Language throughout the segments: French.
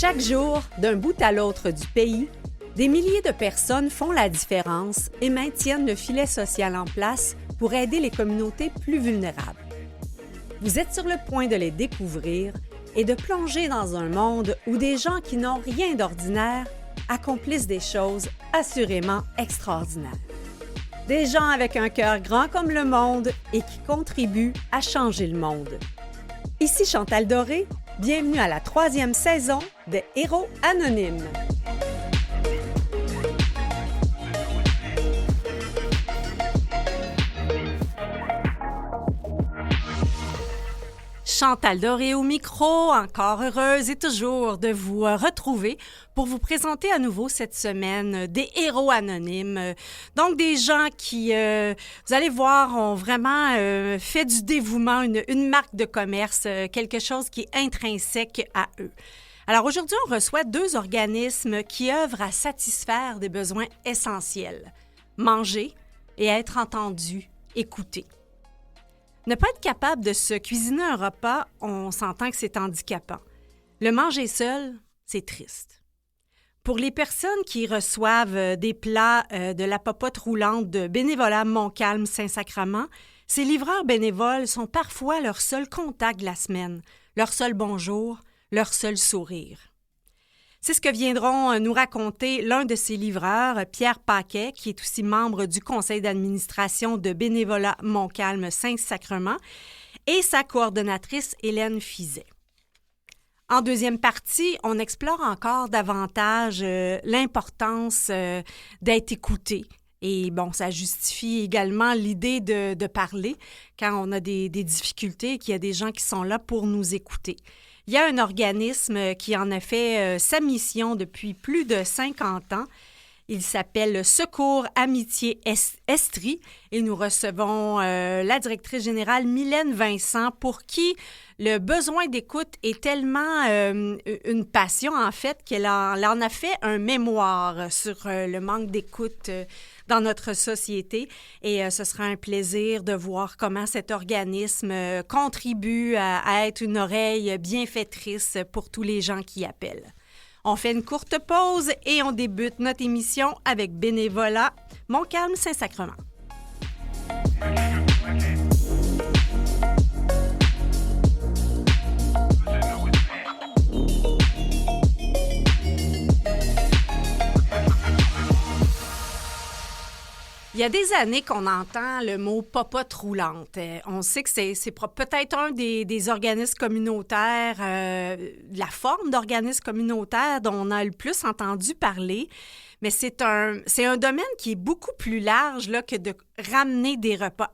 Chaque jour, d'un bout à l'autre du pays, des milliers de personnes font la différence et maintiennent le filet social en place pour aider les communautés plus vulnérables. Vous êtes sur le point de les découvrir et de plonger dans un monde où des gens qui n'ont rien d'ordinaire accomplissent des choses assurément extraordinaires. Des gens avec un cœur grand comme le monde et qui contribuent à changer le monde. Ici Chantal Doré, bienvenue à la 3e saison des Héros Anonymes. Chantal Doré au micro, encore heureuse et toujours de vous retrouver pour vous présenter à nouveau cette semaine des héros anonymes. Donc, des gens qui, vous allez voir, ont vraiment fait du dévouement une marque de commerce, quelque chose qui est intrinsèque à eux. Alors, aujourd'hui, on reçoit 2 organismes qui œuvrent à satisfaire des besoins essentiels. Manger et être entendu, écouté. Ne pas être capable de se cuisiner un repas, on s'entend que c'est handicapant. Le manger seul, c'est triste. Pour les personnes qui reçoivent des plats de la popote roulante de Bénévolat Montcalm Saint-Sacrement, ces livreurs bénévoles sont parfois leur seul contact de la semaine, leur seul bonjour, leur seul sourire. C'est ce que viendront nous raconter l'un de ces livreurs, Pierre Paquet, qui est aussi membre du conseil d'administration de Bénévolat Montcalm Saint-Sacrement, et sa coordonnatrice Hélène Fizet. En deuxième partie, on explore encore davantage l'importance d'être écouté. Et bon, ça justifie également l'idée de parler quand on a des difficultés et qu'il y a des gens qui sont là pour nous écouter. Il y a un organisme qui en a fait sa mission depuis plus de 50 ans. Il s'appelle Secours Amitié Estrie et nous recevons la directrice générale Mylène Vincent pour qui le besoin d'écoute est tellement une passion en fait qu'elle en a fait un mémoire sur le manque d'écoute dans notre société et ce sera un plaisir de voir comment cet organisme contribue à être une oreille bienfaitrice pour tous les gens qui appellent. On fait une courte pause et on débute notre émission avec Bénévolat Montcalm Saint-Sacrement. Il y a des années qu'on entend le mot « popote roulante ». On sait que c'est peut-être un des organismes communautaires, la forme d'organisme communautaire dont on a le plus entendu parler. Mais c'est un domaine qui est beaucoup plus large là, que de amener des repas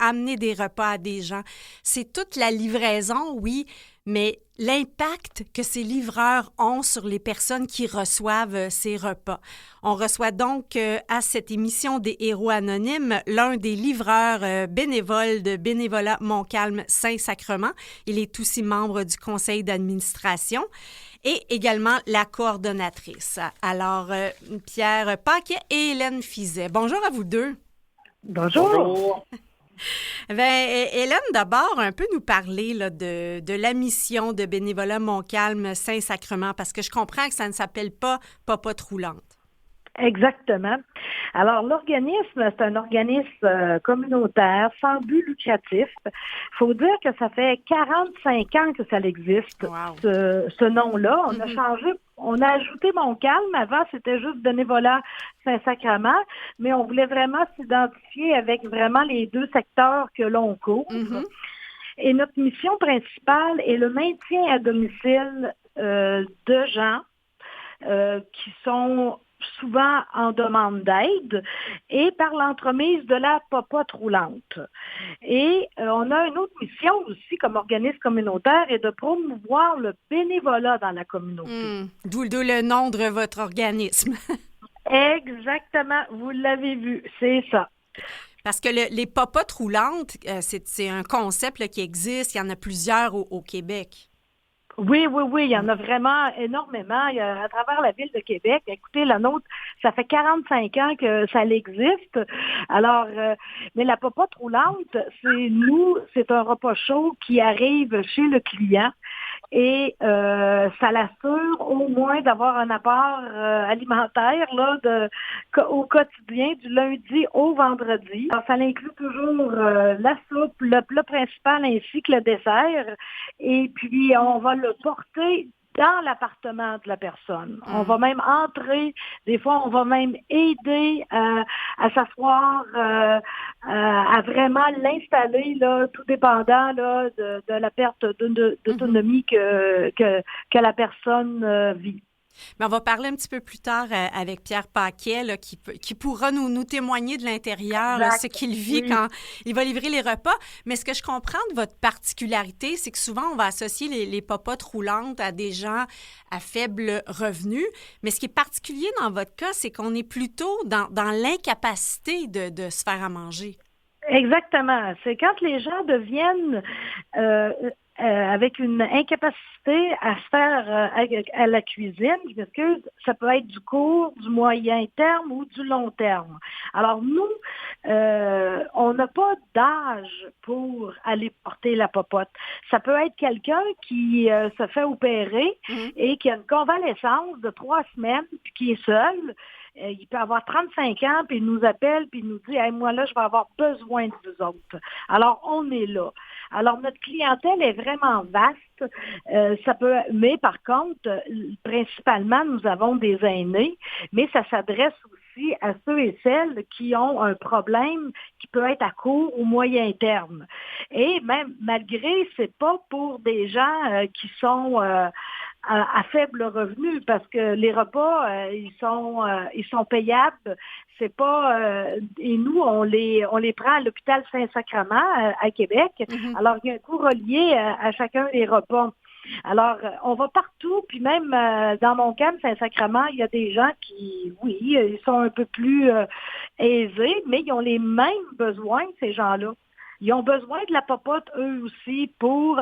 à des gens. C'est toute la livraison, oui, mais l'impact que ces livreurs ont sur les personnes qui reçoivent ces repas. On reçoit donc à cette émission des Héros Anonymes l'un des livreurs bénévoles de Bénévolat Montcalm Saint-Sacrement. Il est aussi membre du conseil d'administration et également la coordonnatrice. Alors, Pierre Paquet et Hélène Fizet. Bonjour à vous deux. Bonjour. Bonjour. Bien, Hélène, d'abord, un peu nous parler là, de la mission de Bénévolat Montcalm Saint-Sacrement, parce que je comprends que ça ne s'appelle pas Popote roulante. Exactement. Alors, l'organisme, c'est un organisme communautaire sans but lucratif. Il faut dire que ça fait 45 ans que ça existe, wow. ce nom-là. On a changé, on a ajouté Montcalm. Avant, c'était juste Bénévolat Saint-Sacrement, mais on voulait vraiment s'identifier avec vraiment les 2 secteurs que l'on couvre. Mm-hmm. Et notre mission principale est le maintien à domicile de gens qui sont souvent en demande d'aide et par l'entremise de la popote roulante. Et on a une autre mission aussi comme organisme communautaire et de promouvoir le bénévolat dans la communauté. D'où le nom de votre organisme. Exactement, vous l'avez vu, c'est ça. Parce que les popotes roulantes, c'est un concept là, qui existe, il y en a plusieurs au Québec. Oui, il y en a vraiment énormément. Il y a, à travers la ville de Québec. Écoutez, la nôtre, ça fait 45 ans que ça existe. Alors, mais la popote roulante, c'est un repas chaud qui arrive chez le client, et ça l'assure au moins d'avoir un apport alimentaire là, au quotidien du lundi au vendredi. Alors, ça inclut toujours la soupe, le plat principal ainsi que le dessert et puis on va le porter dans l'appartement de la personne. On va même entrer, des fois on va même aider à s'asseoir, à vraiment l'installer, là, tout dépendant là, de la perte d'autonomie que la personne vit. Mais on va parler un petit peu plus tard avec Pierre Paquet, là, qui pourra nous témoigner de l'intérieur là, ce qu'il vit quand il va livrer les repas. Mais ce que je comprends de votre particularité, c'est que souvent, on va associer les popotes roulantes à des gens à faible revenu. Mais ce qui est particulier dans votre cas, c'est qu'on est plutôt dans l'incapacité de se faire à manger. Exactement. C'est quand les gens deviennent avec une incapacité à se faire à la cuisine, parce que ça peut être du court, du moyen terme ou du long terme. Alors nous, on n'a pas d'âge pour aller porter la popote. Ça peut être quelqu'un qui se fait opérer et qui a une convalescence de 3 semaines, puis qui est seul. Il peut avoir 35 ans, puis il nous appelle, puis il nous dit hey, « moi, là, je vais avoir besoin de vous autres. » Alors, on est là. Alors, notre clientèle est vraiment vaste. Mais par contre, principalement, nous avons des aînés, mais ça s'adresse aussi à ceux et celles qui ont un problème qui peut être à court ou moyen terme. Et même, malgré, c'est pas pour des gens qui sont... à faible revenu parce que les repas ils sont payables, c'est pas et nous on les prend à l'hôpital Saint-Sacrement à Québec. Alors il y a un coût relié à chacun des repas. Alors, on va partout, puis même dans mon camp Saint-Sacrement, il y a des gens qui, oui, ils sont un peu plus aisés, mais ils ont les mêmes besoins, ces gens-là. Ils ont besoin de la popote, eux aussi, pour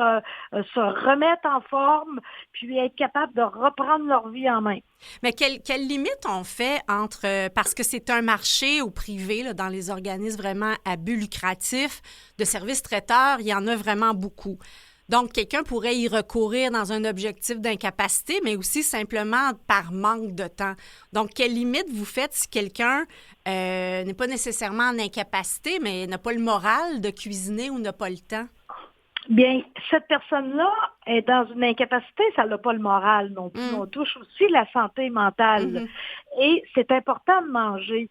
se remettre en forme, puis être capable de reprendre leur vie en main. Mais quelle limite on fait entre... parce que c'est un marché au privé, là, dans les organismes vraiment à but lucratif, de services traiteurs, il y en a vraiment beaucoup. Donc, quelqu'un pourrait y recourir dans un objectif d'incapacité, mais aussi simplement par manque de temps. Donc, quelle limite vous faites si quelqu'un n'est pas nécessairement en incapacité, mais n'a pas le moral de cuisiner ou n'a pas le temps? Bien, cette personne-là est dans une incapacité, ça n'a pas le moral non plus. On touche aussi la santé mentale. Et c'est important de manger.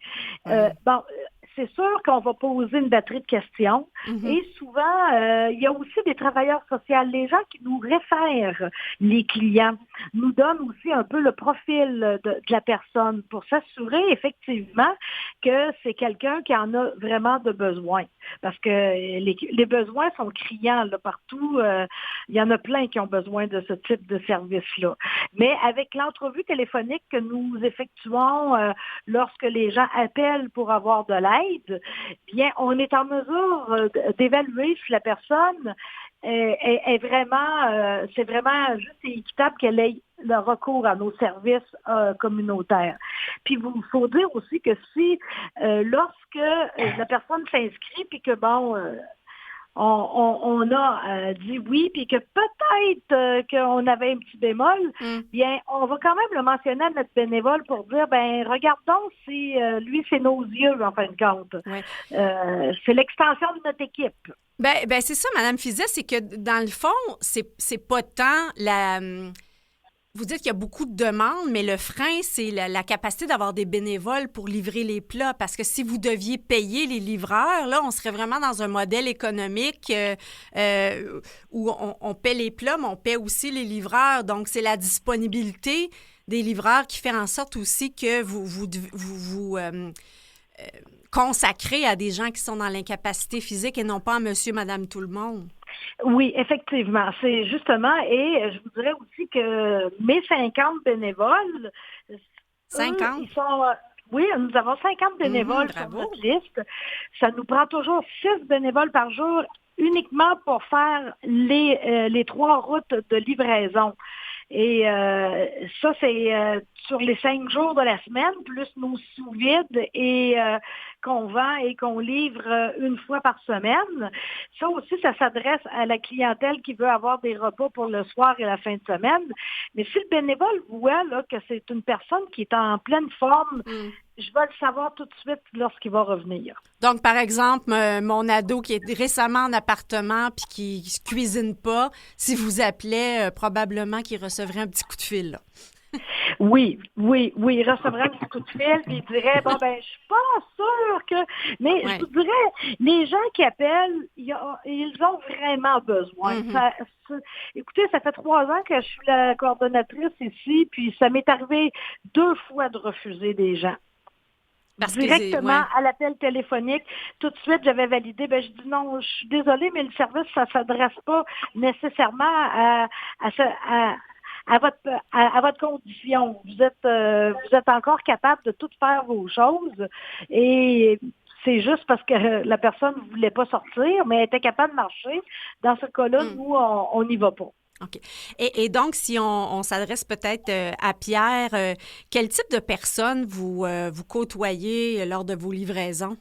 C'est sûr qu'on va poser une batterie de questions. Et souvent, il y a aussi des travailleurs sociaux. Les gens qui nous réfèrent les clients nous donnent aussi un peu le profil de la personne pour s'assurer effectivement que c'est quelqu'un qui en a vraiment de besoin. Parce que les besoins sont criants là, partout. Il y en a plein qui ont besoin de ce type de service-là. Mais avec l'entrevue téléphonique que nous effectuons lorsque les gens appellent pour avoir de l'aide, bien, on est en mesure d'évaluer si la personne est vraiment, c'est vraiment juste et équitable qu'elle ait le recours à nos services communautaires. Puis il faut dire aussi que si, lorsque la personne s'inscrit, puis que bon... on a dit oui, puis que peut-être qu'on avait un petit bémol, bien, on va quand même le mentionner à notre bénévole pour dire, ben regardons si lui, c'est nos yeux, en fin de compte. C'est l'extension de notre équipe. Ben c'est ça, Mme Fizet, c'est que dans le fond, c'est pas tant la... Vous dites qu'il y a beaucoup de demandes, mais le frein, c'est la capacité d'avoir des bénévoles pour livrer les plats. Parce que si vous deviez payer les livreurs, là, on serait vraiment dans un modèle économique où on paie les plats, mais on paie aussi les livreurs. Donc, c'est la disponibilité des livreurs qui fait en sorte aussi que vous consacrez à des gens qui sont dans l'incapacité physique et non pas à monsieur, madame, tout le monde. Oui, effectivement. C'est justement, et je vous dirais aussi que mes 50 bénévoles, 50? Ils sont... Oui, nous avons 50 bénévoles sur notre liste. Ça nous prend toujours 6 bénévoles par jour uniquement pour faire les 3 routes de livraison. Et ça, c'est sur les 5 jours de la semaine, plus nos sous-vides et qu'on vend et qu'on livre une fois par semaine. Ça aussi, ça s'adresse à la clientèle qui veut avoir des repas pour le soir et la fin de semaine. Mais si le bénévole voit là, que c'est une personne qui est en pleine forme, je vais le savoir tout de suite lorsqu'il va revenir. Donc, par exemple, mon ado qui est récemment en appartement puis qui ne se cuisine pas, si vous appelez, probablement qu'il recevrait un petit coup de fil, là. Oui, il recevrait un petit coup de fil, puis il dirait, bon, ben, je suis pas sûre que... Mais je vous dirais, les gens qui appellent, ils ont vraiment besoin. Écoutez, ça fait 3 ans que je suis la coordonnatrice ici, puis ça m'est arrivé 2 fois de refuser des gens. Directement à l'appel téléphonique, tout de suite, j'avais validé. Je dis non, je suis désolée, mais le service, ça ne s'adresse pas nécessairement à votre condition. Vous êtes encore capable de tout faire vos choses et c'est juste parce que la personne ne voulait pas sortir, mais elle était capable de marcher. Dans ce cas-là, nous, on n'y va pas. OK. Et donc, si on s'adresse peut-être à Pierre, quel type de personnes vous côtoyez lors de vos livraisons?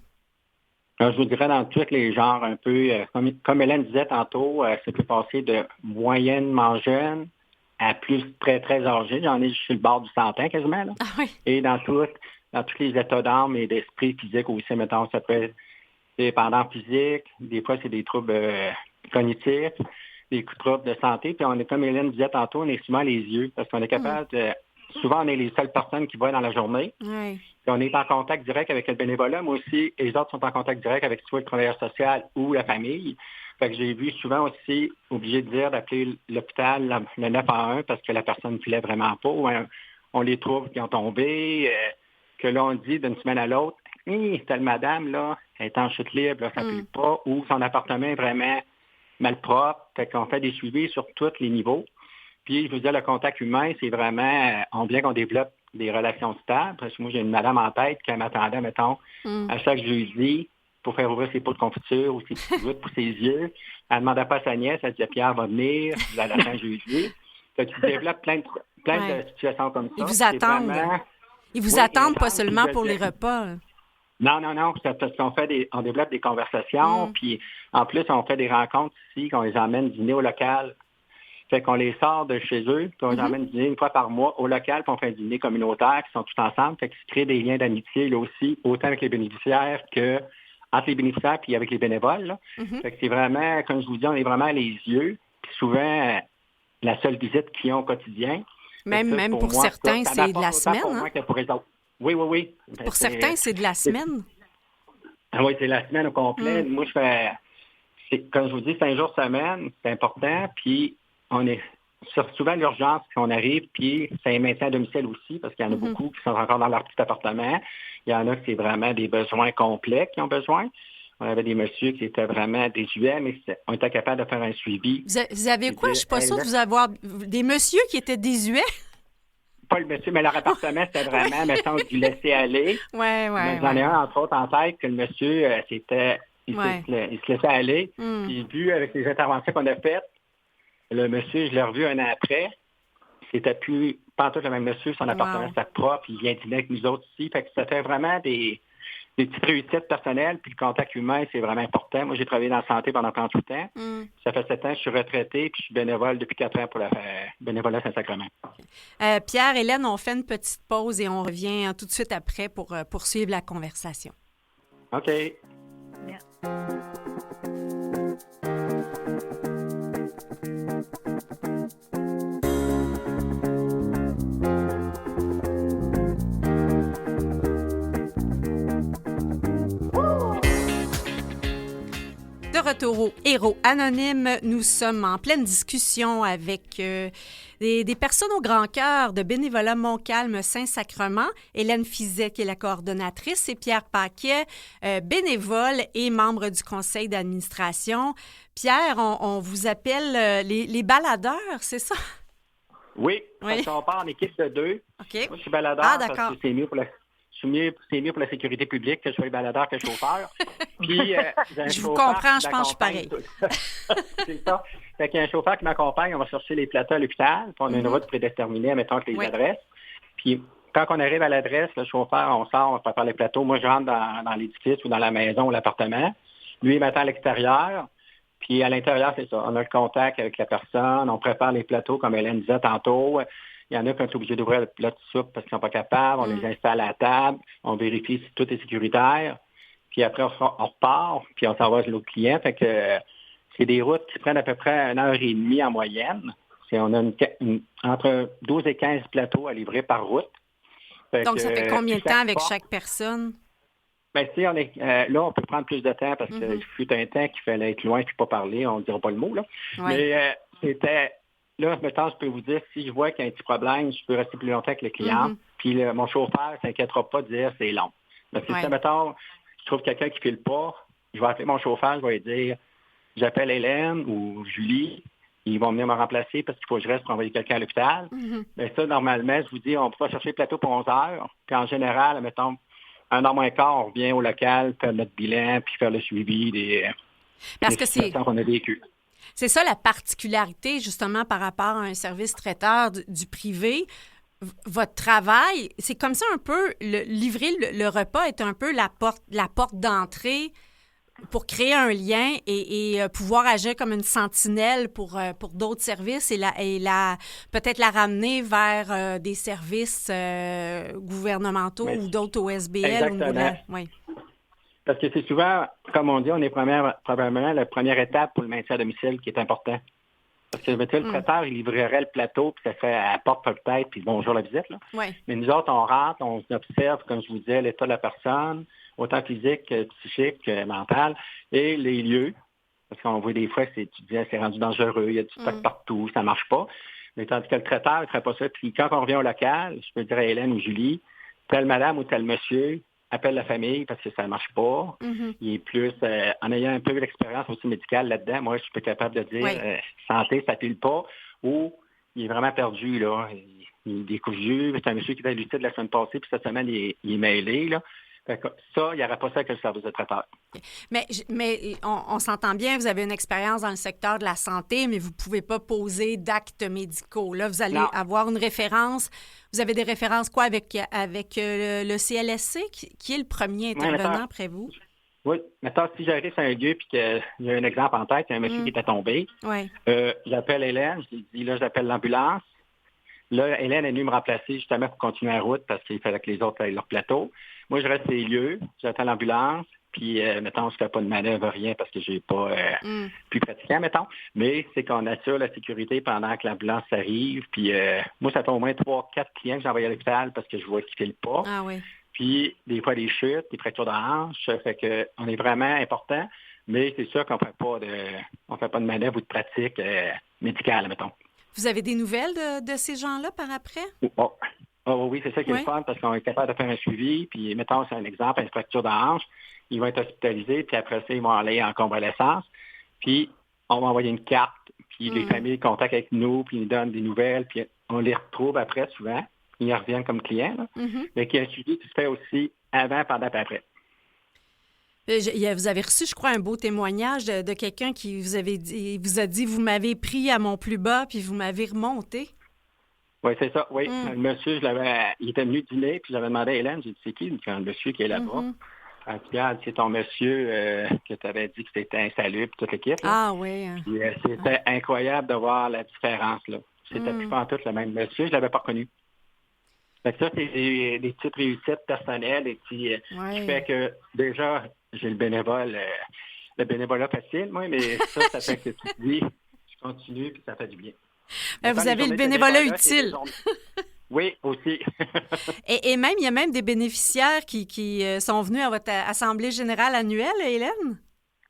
Je vous dirais dans tous les genres un peu, comme Hélène disait tantôt, ça peut passer de moyennement jeune à plus très, très âgé. J'en ai sur le bord du 100 ans quasiment. Là. Ah oui. Et dans tous les états d'âme et d'esprit physique aussi, mettons, ça peut être des dépendants physiques, des fois c'est des troubles cognitifs, des troubles de santé. Puis on est, comme Hélène disait tantôt, on est souvent les yeux, parce qu'on est capable de... Souvent, on est les seules personnes qui voient dans la journée. Oui. Puis on est en contact direct avec le bénévolat. Moi aussi, et les autres sont en contact direct avec soit le travailleur social ou la famille. Fait que j'ai vu souvent aussi obligé de dire d'appeler l'hôpital le 911 parce que la personne ne filait vraiment pas. Ou on les trouve qui ont tombé, que là, on dit d'une semaine à l'autre, telle madame, là, elle est en chute libre, là, ça ne pue pas, ou son appartement est vraiment malpropre. Fait qu'on fait des suivis sur tous les niveaux. Puis, je vous dis, le contact humain, c'est vraiment, bien qu'on développe des relations stables. Parce que moi, j'ai une madame en tête qui m'attendait, mettons, à chaque jeudi pour faire ouvrir ses pots de confiture ou ses petites gouttes pour ses yeux. Elle ne demandait pas à sa nièce, elle disait, Pierre va venir, la fin jeudi. Fait que tu développes plein de situations comme ça. Ils vous attendent. Vraiment... Ils vous attendent pas seulement pour les repas. Non. Parce on développe des conversations, puis en plus, on fait des rencontres ici, qu'on les emmène dîner au local. Fait qu'on les sort de chez eux, puis on les emmène dîner une fois par mois au local, puis on fait un dîner communautaire, qui sont tous ensemble. Fait qu'ils se créent des liens d'amitié, là aussi, autant avec les bénéficiaires que entre les bénéficiaires puis avec les bénévoles. Là. Fait que c'est vraiment, comme je vous dis, on est vraiment les yeux, puis souvent, la seule visite qu'ils ont au quotidien. Même pour certains, c'est de la semaine. Hein? Pour les autres. Oui. Pour certains, c'est de la semaine. Oui, c'est la semaine au complet. Moi, comme je vous dis, 5 jours semaine, c'est important. Puis, on est souvent l'urgence qu'on arrive, puis c'est un maintien à domicile aussi, parce qu'il y en a beaucoup qui sont encore dans leur petit appartement. Il y en a qui c'est vraiment des besoins complets qui ont besoin. On avait des messieurs qui étaient vraiment désuets, mais on était capable de faire un suivi. Vous avez quoi? Je ne suis pas sûre de vous avoir des messieurs qui étaient désuets. Pas le monsieur, mais leur appartement, c'était vraiment, mettons, du laisser aller. Oui. J'en ai un, entre autres, en tête, que le monsieur, il se laissait aller. Puis, vu avec les interventions qu'on a faites, le monsieur, je l'ai revu un an après. C'était plus, pas tout le même monsieur, son appartement, c'était propre, il vient dîner avec nous autres ici. Fait que c'était vraiment des petites réussites personnelles, puis le contact humain, c'est vraiment important. Moi, j'ai travaillé dans la santé pendant 38 ans. Ça fait 7 ans, je suis retraité, puis je suis bénévole depuis 4 ans pour le bénévolat Saint-Sacrement. Pierre, Hélène, on fait une petite pause et on revient tout de suite après pour poursuivre la conversation. OK. Merci. De retour au Héros Anonyme, nous sommes en pleine discussion avec des personnes au grand cœur de Bénévolat Montcalm Saint-Sacrement, Hélène Fizet qui est la coordonnatrice et Pierre Paquet, bénévole et membre du conseil d'administration. Pierre, on vous appelle les baladeurs, c'est ça? Oui, parce qu'on part en équipe de 2. OK. Moi, je suis baladeur parce que c'est mieux pour c'est mieux pour la sécurité publique que je sois baladeur que chauffeur. Puis, je vous comprends, je pense que je suis pareil. C'est ça. Fait qu'il y a un chauffeur qui m'accompagne, on va chercher les plateaux à l'hôpital, puis on a une route prédéterminée, mettons, avec les adresses. Puis, quand on arrive à l'adresse, le chauffeur, on sort, on prépare les plateaux. Moi, je rentre dans l'édifice ou dans la maison ou l'appartement. Lui, il m'attend à l'extérieur. Puis à l'intérieur, c'est ça. On a le contact avec la personne, on prépare les plateaux, comme Hélène disait tantôt. Il y en a qui sont obligés d'ouvrir le plat de soupe parce qu'ils ne sont pas capables. On les installe à la table, on vérifie si tout est sécuritaire. Puis après, on repart, puis on s'en va chez l'autre client. Fait que c'est des routes qui prennent à peu près 1h30 en moyenne. On a entre 12 et 15 plateaux à livrer par route. Donc, ça fait combien de temps avec chaque personne? Bien, tu sais, là, on peut prendre plus de temps parce qu'il fut un temps qu'il fallait être loin et pas parler. On ne dira pas le mot, là. Ouais. Mais c'était... Là, maintenant, je peux vous dire, si je vois qu'il y a un petit problème, je peux rester plus longtemps avec le client. Puis mon chauffeur ne s'inquiétera pas de dire c'est long. Parce que si, mettons, je trouve quelqu'un qui ne file pas, je vais appeler mon chauffeur, je vais lui dire j'appelle Hélène ou Julie. Ils vont venir me remplacer parce qu'il faut que je reste pour envoyer quelqu'un à l'hôpital. Mais ça, normalement, je vous dis, on peut pas chercher le plateau pour 11 heures. Puis en général, mettons, 1h moins quart, on revient au local, faire notre bilan, puis faire le suivi des situations qu'on a vécues. C'est ça la particularité, justement, par rapport à un service traiteur du privé. Votre travail, c'est comme ça un peu, livrer le repas est un peu la porte d'entrée pour créer un lien et pouvoir agir comme une sentinelle pour d'autres services et peut-être la ramener vers des services gouvernementaux ou d'autres OSBL. Exactement. Oui. Parce que c'est souvent, comme on dit, on est probablement la première étape pour le maintien à domicile qui est important. Parce que le traiteur, il livrerait le plateau, puis ça serait à la porte peut-être, puis bonjour la visite. Là. Oui. Mais nous autres, on rentre, on observe, comme je vous disais, l'état de la personne, autant physique que psychique que mental, et les lieux. Parce qu'on voit des fois, tu disais, c'est rendu dangereux, il y a du stock partout, ça ne marche pas. Mais tandis que le traiteur, il ne ferait pas ça. Puis quand on revient au local, je peux dire à Hélène ou Julie, telle madame ou tel monsieur appelle la famille parce que ça ne marche pas. Il est plus, en ayant un peu l'expérience aussi médicale là-dedans, moi, je suis capable de dire santé, ça ne pile pas, ou il est vraiment perdu, là. Il est décousu. C'est un monsieur qui était lucide la semaine passée, puis cette semaine, il est mêlé, là. Ça, il n'y aurait pas ça avec le service de traiteur. Mais on s'entend bien, vous avez une expérience dans le secteur de la santé, mais vous ne pouvez pas poser d'actes médicaux. Là, vous allez avoir une référence. Vous avez des références quoi avec le CLSC, qui est le premier intervenant après vous? Oui. Maintenant, si j'arrive sur un lieu et qu'il y a un exemple en tête, il y a un monsieur qui était tombé, j'appelle Hélène, je lui dis, là, j'appelle l'ambulance. Là, Hélène est venue me remplacer justement pour continuer la route parce qu'il fallait que les autres aient leur plateau. Moi, je reste sur les lieux, j'attends l'ambulance, puis, mettons, je ne fais pas de manœuvre, rien, parce que je n'ai pas plus pratiquant, mettons. Mais c'est qu'on assure la sécurité pendant que l'ambulance arrive. Puis, moi, ça fait au moins 3-4 clients que j'ai envoyés à l'hôpital parce que je vois qu'ils ne filent pas. Ah oui. Puis, des fois, des chutes, des fractures de hanche. Fait qu'on est vraiment important, mais c'est sûr qu'on ne fait pas de manœuvre ou de pratique médicale, mettons. Vous avez des nouvelles de ces gens-là par après? Oh, oui, c'est ça qui est le fun, parce qu'on est capable de faire un suivi. Puis, mettons, c'est un exemple, une fracture de hanche. Ils vont être hospitalisés, puis après ça, ils vont aller en convalescence. Puis, on va envoyer une carte, puis les familles contactent avec nous, puis ils nous donnent des nouvelles, puis on les retrouve après, souvent. Ils reviennent comme clients, là. Mais qu'il y a un suivi qui se fait aussi avant, pendant et après. Vous avez reçu, je crois, un beau témoignage de quelqu'un qui vous a dit, vous m'avez pris à mon plus bas, puis vous m'avez remonté. Oui, c'est ça, oui. Le monsieur, il était venu dîner, puis j'avais demandé à Hélène, j'ai dit, c'est qui le monsieur qui est là-bas? Elle dit, regarde, c'est ton monsieur que tu avais dit que c'était insalubre, toute l'équipe. Là. Ah oui. Puis, c'était incroyable de voir la différence, là. C'était plus pas en tout le même monsieur, je l'avais pas reconnu. Fait que ça, c'est des petites réussites personnelles et qui fait que déjà, j'ai le bénévolat facile, moi, mais ça fait que tu te dis, je continue, puis ça fait du bien. Vous avez le bénévolat utile. Oui, aussi. et même, il y a même des bénéficiaires qui sont venus à votre Assemblée générale annuelle, Hélène?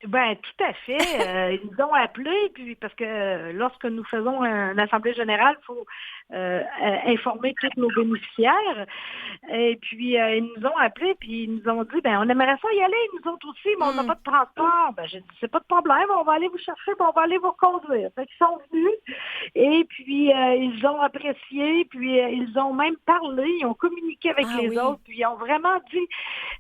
Ben, tout à fait. Ils nous ont appelés, puis parce que lorsque nous faisons une assemblée générale, il faut informer tous nos bénéficiaires. Et puis, ils nous ont appelés, puis ils nous ont dit, ben, on aimerait ça y aller, nous autres aussi, mais on n'a pas de transport. Ben, j'ai dit, c'est pas de problème, on va aller vous chercher, puis on va aller vous reconduire. Fait qu'ils sont venus, et puis ils ont apprécié, puis ils ont même parlé, ils ont communiqué avec les autres, puis ils ont vraiment dit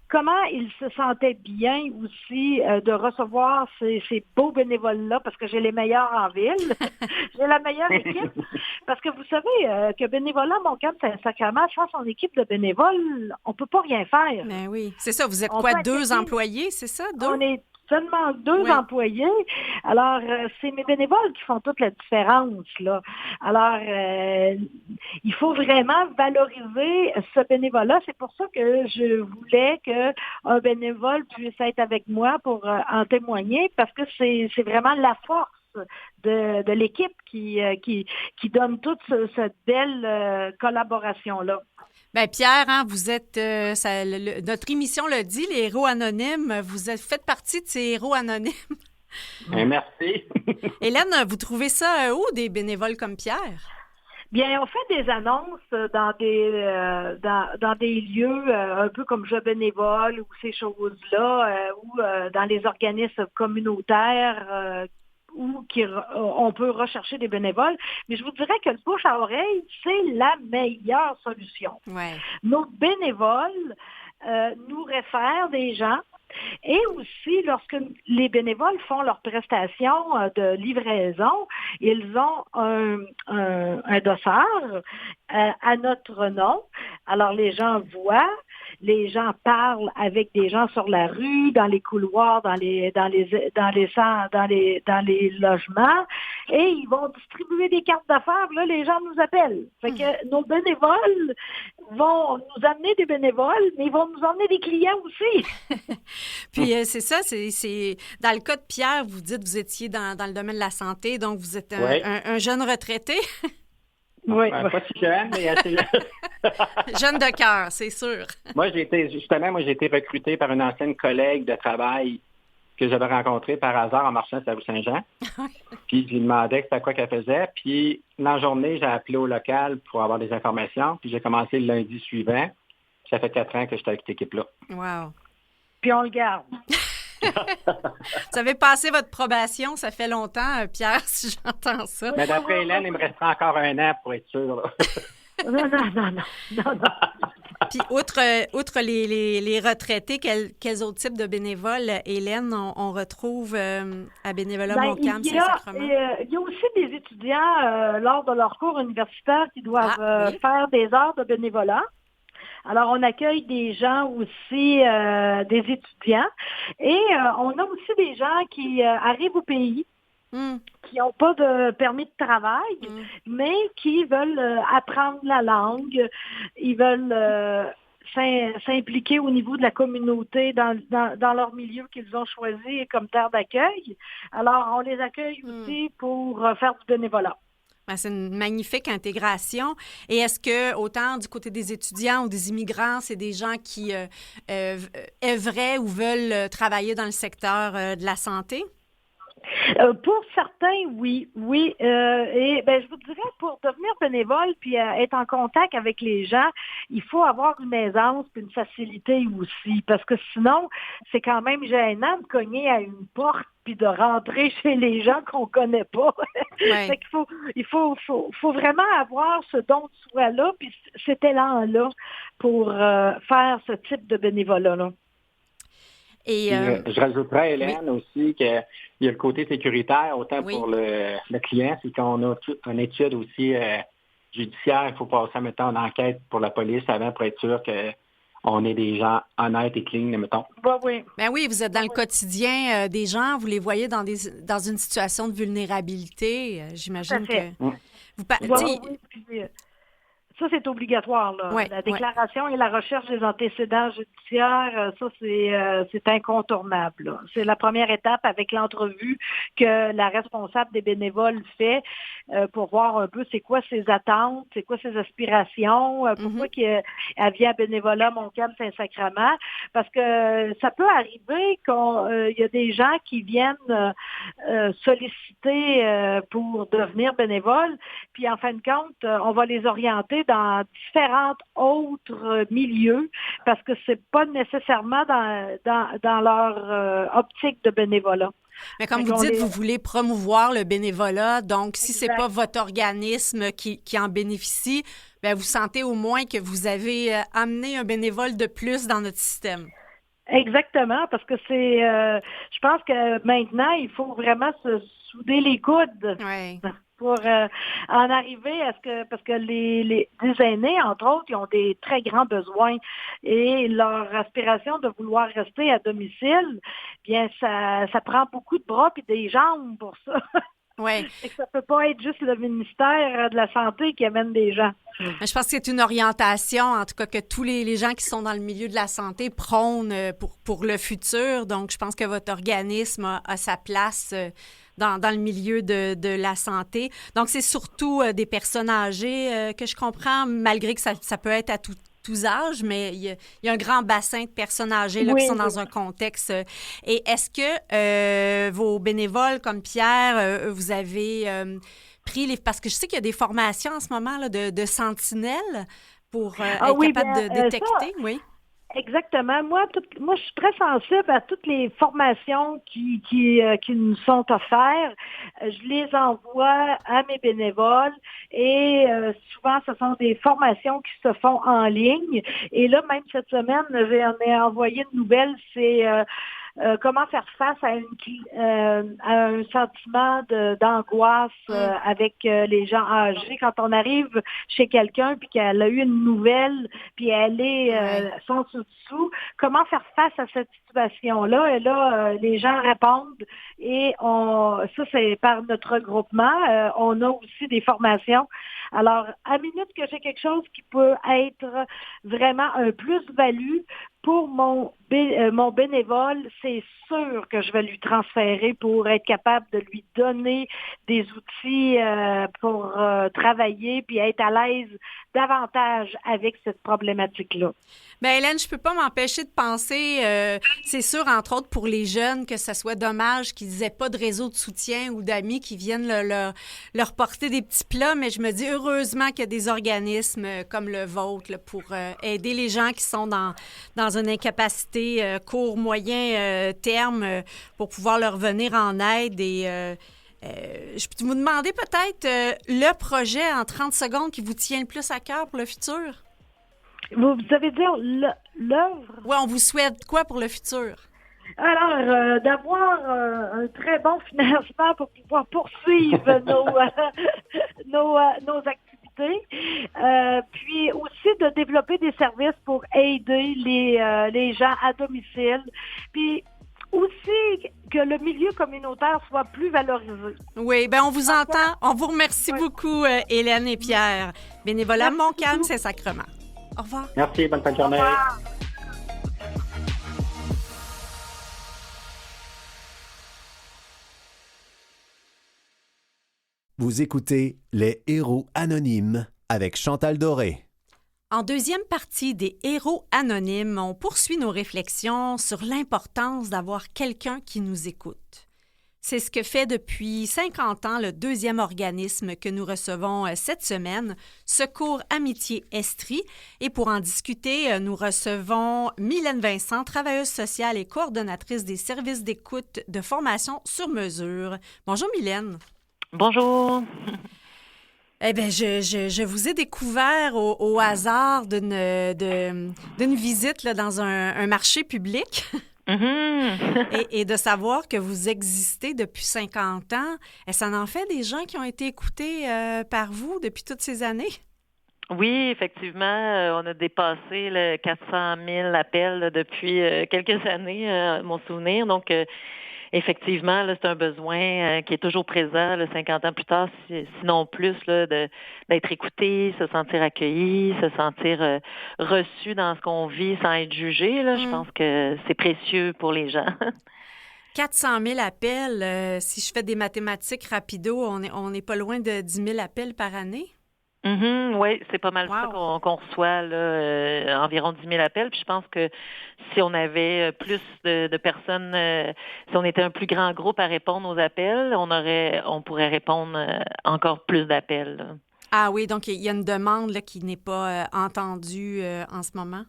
comment ils se sentaient bien aussi de recevoir ces beaux bénévoles-là, parce que j'ai les meilleurs en ville. J'ai la meilleure équipe. Parce que vous savez que Bénévolat Montcalm-Saint-Sacrement, sans son équipe de bénévoles, on peut pas rien faire. Ben oui, c'est ça. Vous êtes quoi, 2 employés, c'est ça? 2? On est seulement 2 employés. Alors, c'est mes bénévoles qui font toute la différence, là. Alors, il faut vraiment valoriser ce bénévolat. C'est pour ça que je voulais qu'un bénévole puisse être avec moi pour en témoigner, parce que c'est vraiment la force de l'équipe qui donne toute cette belle collaboration-là. Bien, Pierre, hein, vous êtes, notre émission le dit, les héros anonymes, faites partie de ces héros anonymes. Bien, merci. Hélène, vous trouvez ça où, des bénévoles comme Pierre? Bien, on fait des annonces dans des lieux un peu comme Jeux bénévoles ou ces choses-là, ou dans les organismes communautaires où on peut rechercher des bénévoles. Mais je vous dirais que le bouche à oreille, c'est la meilleure solution. Ouais. Nos bénévoles nous réfèrent des gens. Et aussi, lorsque les bénévoles font leurs prestations de livraison, ils ont un dossard à notre nom. Alors, les gens voient, les gens parlent avec des gens sur la rue, dans les couloirs, dans les logements, et ils vont distribuer des cartes d'affaires. Là, les gens nous appellent. Fait que nos bénévoles vont nous amener des bénévoles, mais ils vont nous emmener des clients aussi. Puis c'est ça, c'est dans le cas de Pierre, vous dites que vous étiez dans le domaine de la santé, donc vous êtes un jeune retraité. Oui. Pas si jeune, mais assez jeune. Jeune de cœur, c'est sûr. Moi, j'ai été recruté par une ancienne collègue de travail que j'avais rencontrée par hasard en marchant à Saint-Jean. Puis je lui demandais c'était quoi qu'elle faisait. Puis la journée, j'ai appelé au local pour avoir des informations. Puis j'ai commencé le lundi suivant. Puis ça fait 4 ans que j'étais avec cette équipe-là. Wow. Puis on le garde. Vous avez passé votre probation, ça fait longtemps, Pierre, si j'entends ça. Mais d'après Hélène, il me restera encore 1 an pour être sûr. Non. Puis, outre les retraités, quels autres types de bénévoles, Hélène, on retrouve à Bénévolat Montcalm-Saint-Sacrement? Il y a aussi des étudiants, lors de leur cours universitaire, qui doivent faire des heures de bénévolat. Alors, on accueille des gens aussi, des étudiants, et on a aussi des gens qui arrivent au pays, qui n'ont pas de permis de travail, mais qui veulent apprendre la langue, ils veulent s'impliquer au niveau de la communauté dans leur milieu qu'ils ont choisi comme terre d'accueil. Alors, on les accueille aussi pour faire du bénévolat. Ben, c'est une magnifique intégration. Et est-ce que, autant du côté des étudiants ou des immigrants, c'est des gens qui œuvraient ou veulent travailler dans le secteur de la santé? Pour certains, oui. Et je vous dirais, pour devenir bénévole puis être en contact avec les gens, il faut avoir une aisance puis une facilité aussi, parce que sinon, c'est quand même gênant de cogner à une porte puis de rentrer chez les gens qu'on connaît pas. Fait qu'il faut vraiment avoir ce don de soi-là puis cet élan-là pour faire ce type de bénévolat-là. Et, je rajouterais, Hélène, aussi qu'il y a le côté sécuritaire, autant pour le client, c'est qu'on a une étude aussi judiciaire. Il faut passer, mettons, en enquête pour la police avant pour être sûr qu'on est des gens honnêtes et clean, mettons. Oui. Ben oui, vous êtes dans le quotidien des gens, vous les voyez dans une situation de vulnérabilité. J'imagine que... Ça, c'est obligatoire, là. Ouais, La déclaration et la recherche des antécédents judiciaires, ça, c'est incontournable, là. C'est la première étape avec l'entrevue que la responsable des bénévoles fait pour voir un peu c'est quoi ses attentes, c'est quoi ses aspirations, pourquoi elle vient à Bénévolat Montcalm Saint-Sacrement. Parce que ça peut arriver qu'il y a des gens qui viennent solliciter pour devenir bénévoles, puis en fin de compte, on va les orienter dans différents autres milieux parce que c'est pas nécessairement dans leur optique de bénévolat. Mais comme vous dites, vous voulez promouvoir le bénévolat, donc si c'est pas votre organisme qui en bénéficie, bien, vous sentez au moins que vous avez amené un bénévole de plus dans notre système. Exactement, parce que je pense que maintenant, il faut vraiment se souder les coudes. Ouais. Pour en arriver à parce que les aînés, entre autres, ils ont des très grands besoins et leur aspiration de vouloir rester à domicile, bien, ça prend beaucoup de bras et des jambes pour ça. Ouais. Ça peut pas être juste le ministère de la Santé qui amène des gens. Je pense que c'est une orientation, en tout cas, que tous les gens qui sont dans le milieu de la santé prônent pour le futur. Donc, je pense que votre organisme a sa place dans le milieu de la santé. Donc, c'est surtout des personnes âgées que je comprends, malgré que ça peut être à tous âges, mais il y a un grand bassin de personnes âgées là, qui sont dans un contexte. Et est-ce que vos bénévoles comme Pierre, vous avez pris parce que je sais qu'il y a des formations en ce moment là, de sentinelles pour être capable de détecter, oui. Exactement. Moi, je suis très sensible à toutes les formations qui nous sont offertes. Je les envoie à mes bénévoles et souvent, ce sont des formations qui se font en ligne. Et là, même cette semaine, j'en ai envoyé une nouvelle, c'est comment faire face à un sentiment d'angoisse avec les gens âgés. Quand on arrive chez quelqu'un puis qu'elle a eu une nouvelle puis elle est sans dessous, comment faire face à cette situation-là? Et là, les gens répondent et ça, c'est par notre regroupement. On a aussi des formations. Alors, à minute que j'ai quelque chose qui peut être vraiment un plus-value pour mon bénévole, c'est sûr que je vais lui transférer pour être capable de lui donner des outils pour travailler puis être à l'aise davantage avec cette problématique-là. Bien, Hélène, je peux pas m'empêcher de penser, c'est sûr, entre autres, pour les jeunes, que ce soit dommage qu'ils n'aient pas de réseau de soutien ou d'amis qui viennent leur porter des petits plats, mais je me dis heureusement qu'il y a des organismes comme le vôtre là, pour aider les gens qui sont dans une incapacité court, moyen terme pour pouvoir leur venir en aide. Et je peux vous demander peut-être le projet en 30 secondes qui vous tient le plus à cœur pour le futur? Vous avez dit l'œuvre? Oui, on vous souhaite quoi pour le futur? Alors, d'avoir un très bon financement pour pouvoir poursuivre nos activités. Puis aussi de développer des services pour aider les gens à domicile. Puis aussi que le milieu communautaire soit plus valorisé. Oui, bien on vous entend. On vous remercie beaucoup, Hélène et Pierre. Bénévolat Montcalm Saint-Sacrement. Au revoir. Merci, bonne fin de journée. Au revoir. Vous écoutez Les Héros Anonymes avec Chantal Doré. En deuxième partie des Héros Anonymes, on poursuit nos réflexions sur l'importance d'avoir quelqu'un qui nous écoute. C'est ce que fait depuis 50 ans le deuxième organisme que nous recevons cette semaine, Secours Amitié Estrie. Et pour en discuter, nous recevons Mylène Vincent, travailleuse sociale et coordonnatrice des services d'écoute de formation sur mesure. Bonjour Mylène. Bonjour. Eh bien, je vous ai découvert au hasard d'une visite là, dans un marché public. Mm-hmm. et de savoir que vous existez depuis 50 ans. Et ça en fait des gens qui ont été écoutés par vous depuis toutes ces années? Oui, effectivement, on a dépassé le 400 000 appels là, depuis quelques années, mon souvenir. Donc, effectivement, là, c'est un besoin qui est toujours présent, là, 50 ans plus tard, sinon plus, là, d'être écouté, se sentir accueilli, se sentir reçu dans ce qu'on vit sans être jugé. Là, je pense que c'est précieux pour les gens. 400 000 appels, si je fais des mathématiques rapido, on n'est pas loin de 10 000 appels par année? Oui, c'est pas mal ça qu'on reçoit, là, environ 10 000 appels. Puis je pense que si on avait plus de personnes, si on était un plus grand groupe à répondre aux appels, on pourrait répondre encore plus d'appels, là. Ah oui, donc il y a une demande là, qui n'est pas entendue en ce moment?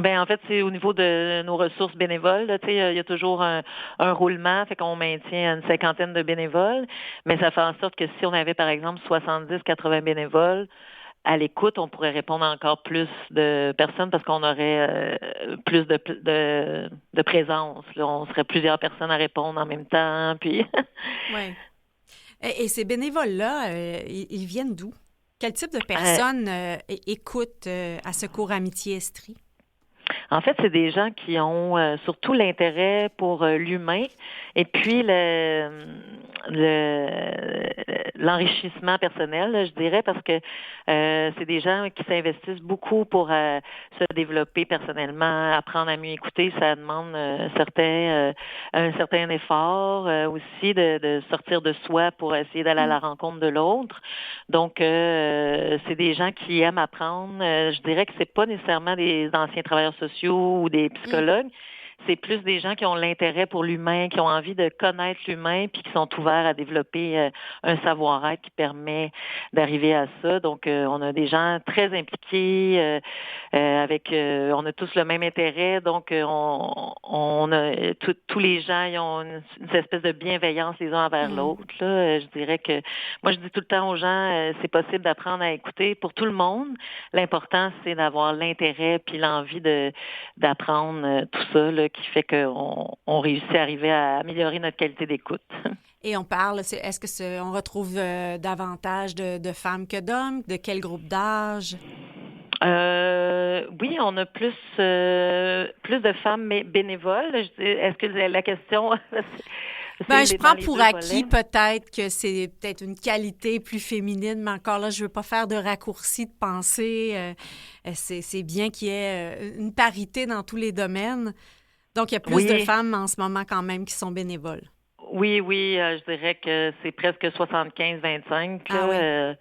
Ben en fait, c'est au niveau de nos ressources bénévoles. Là, tu sais, il y a toujours un roulement, fait qu'on maintient une 50aine de bénévoles, mais ça fait en sorte que si on avait, par exemple, 70-80 bénévoles à l'écoute, on pourrait répondre à encore plus de personnes parce qu'on aurait plus de présence. Là. On serait plusieurs personnes à répondre en même temps. Puis oui. Et ces bénévoles-là, ils viennent d'où? Quel type de personnes écoutent à Secours Amitié Estrie? En fait, c'est des gens qui ont surtout l'intérêt pour l'humain et puis l'enrichissement personnel, là, je dirais, parce que c'est des gens qui s'investissent beaucoup pour se développer personnellement, apprendre à mieux écouter. Ça demande un certain effort aussi de sortir de soi pour essayer d'aller à la rencontre de l'autre. Donc, c'est des gens qui aiment apprendre. Je dirais que c'est pas nécessairement des anciens travailleurs sociaux ou des psychologues. C'est plus des gens qui ont l'intérêt pour l'humain, qui ont envie de connaître l'humain, puis qui sont ouverts à développer un savoir-être qui permet d'arriver à ça. Donc, on a des gens très impliqués, on a tous le même intérêt. Donc, on a tous les gens, ils ont une espèce de bienveillance les uns envers l'autre. Là. Je dirais que, moi, je dis tout le temps aux gens, c'est possible d'apprendre à écouter pour tout le monde. L'important, c'est d'avoir l'intérêt puis l'envie d'apprendre tout ça, là, qui fait qu'on réussit à arriver à améliorer notre qualité d'écoute. Et on parle, est-ce que on retrouve davantage de femmes que d'hommes? De quel groupe d'âge? Oui, on a plus de femmes bénévoles. Est-ce que la question... je prends pour acquis peut-être que c'est peut-être une qualité plus féminine, mais encore là, je ne veux pas faire de raccourci de pensée. C'est bien qu'il y ait une parité dans tous les domaines. Donc, il y a plus de femmes en ce moment quand même qui sont bénévoles. Oui, je dirais que c'est presque 75-25.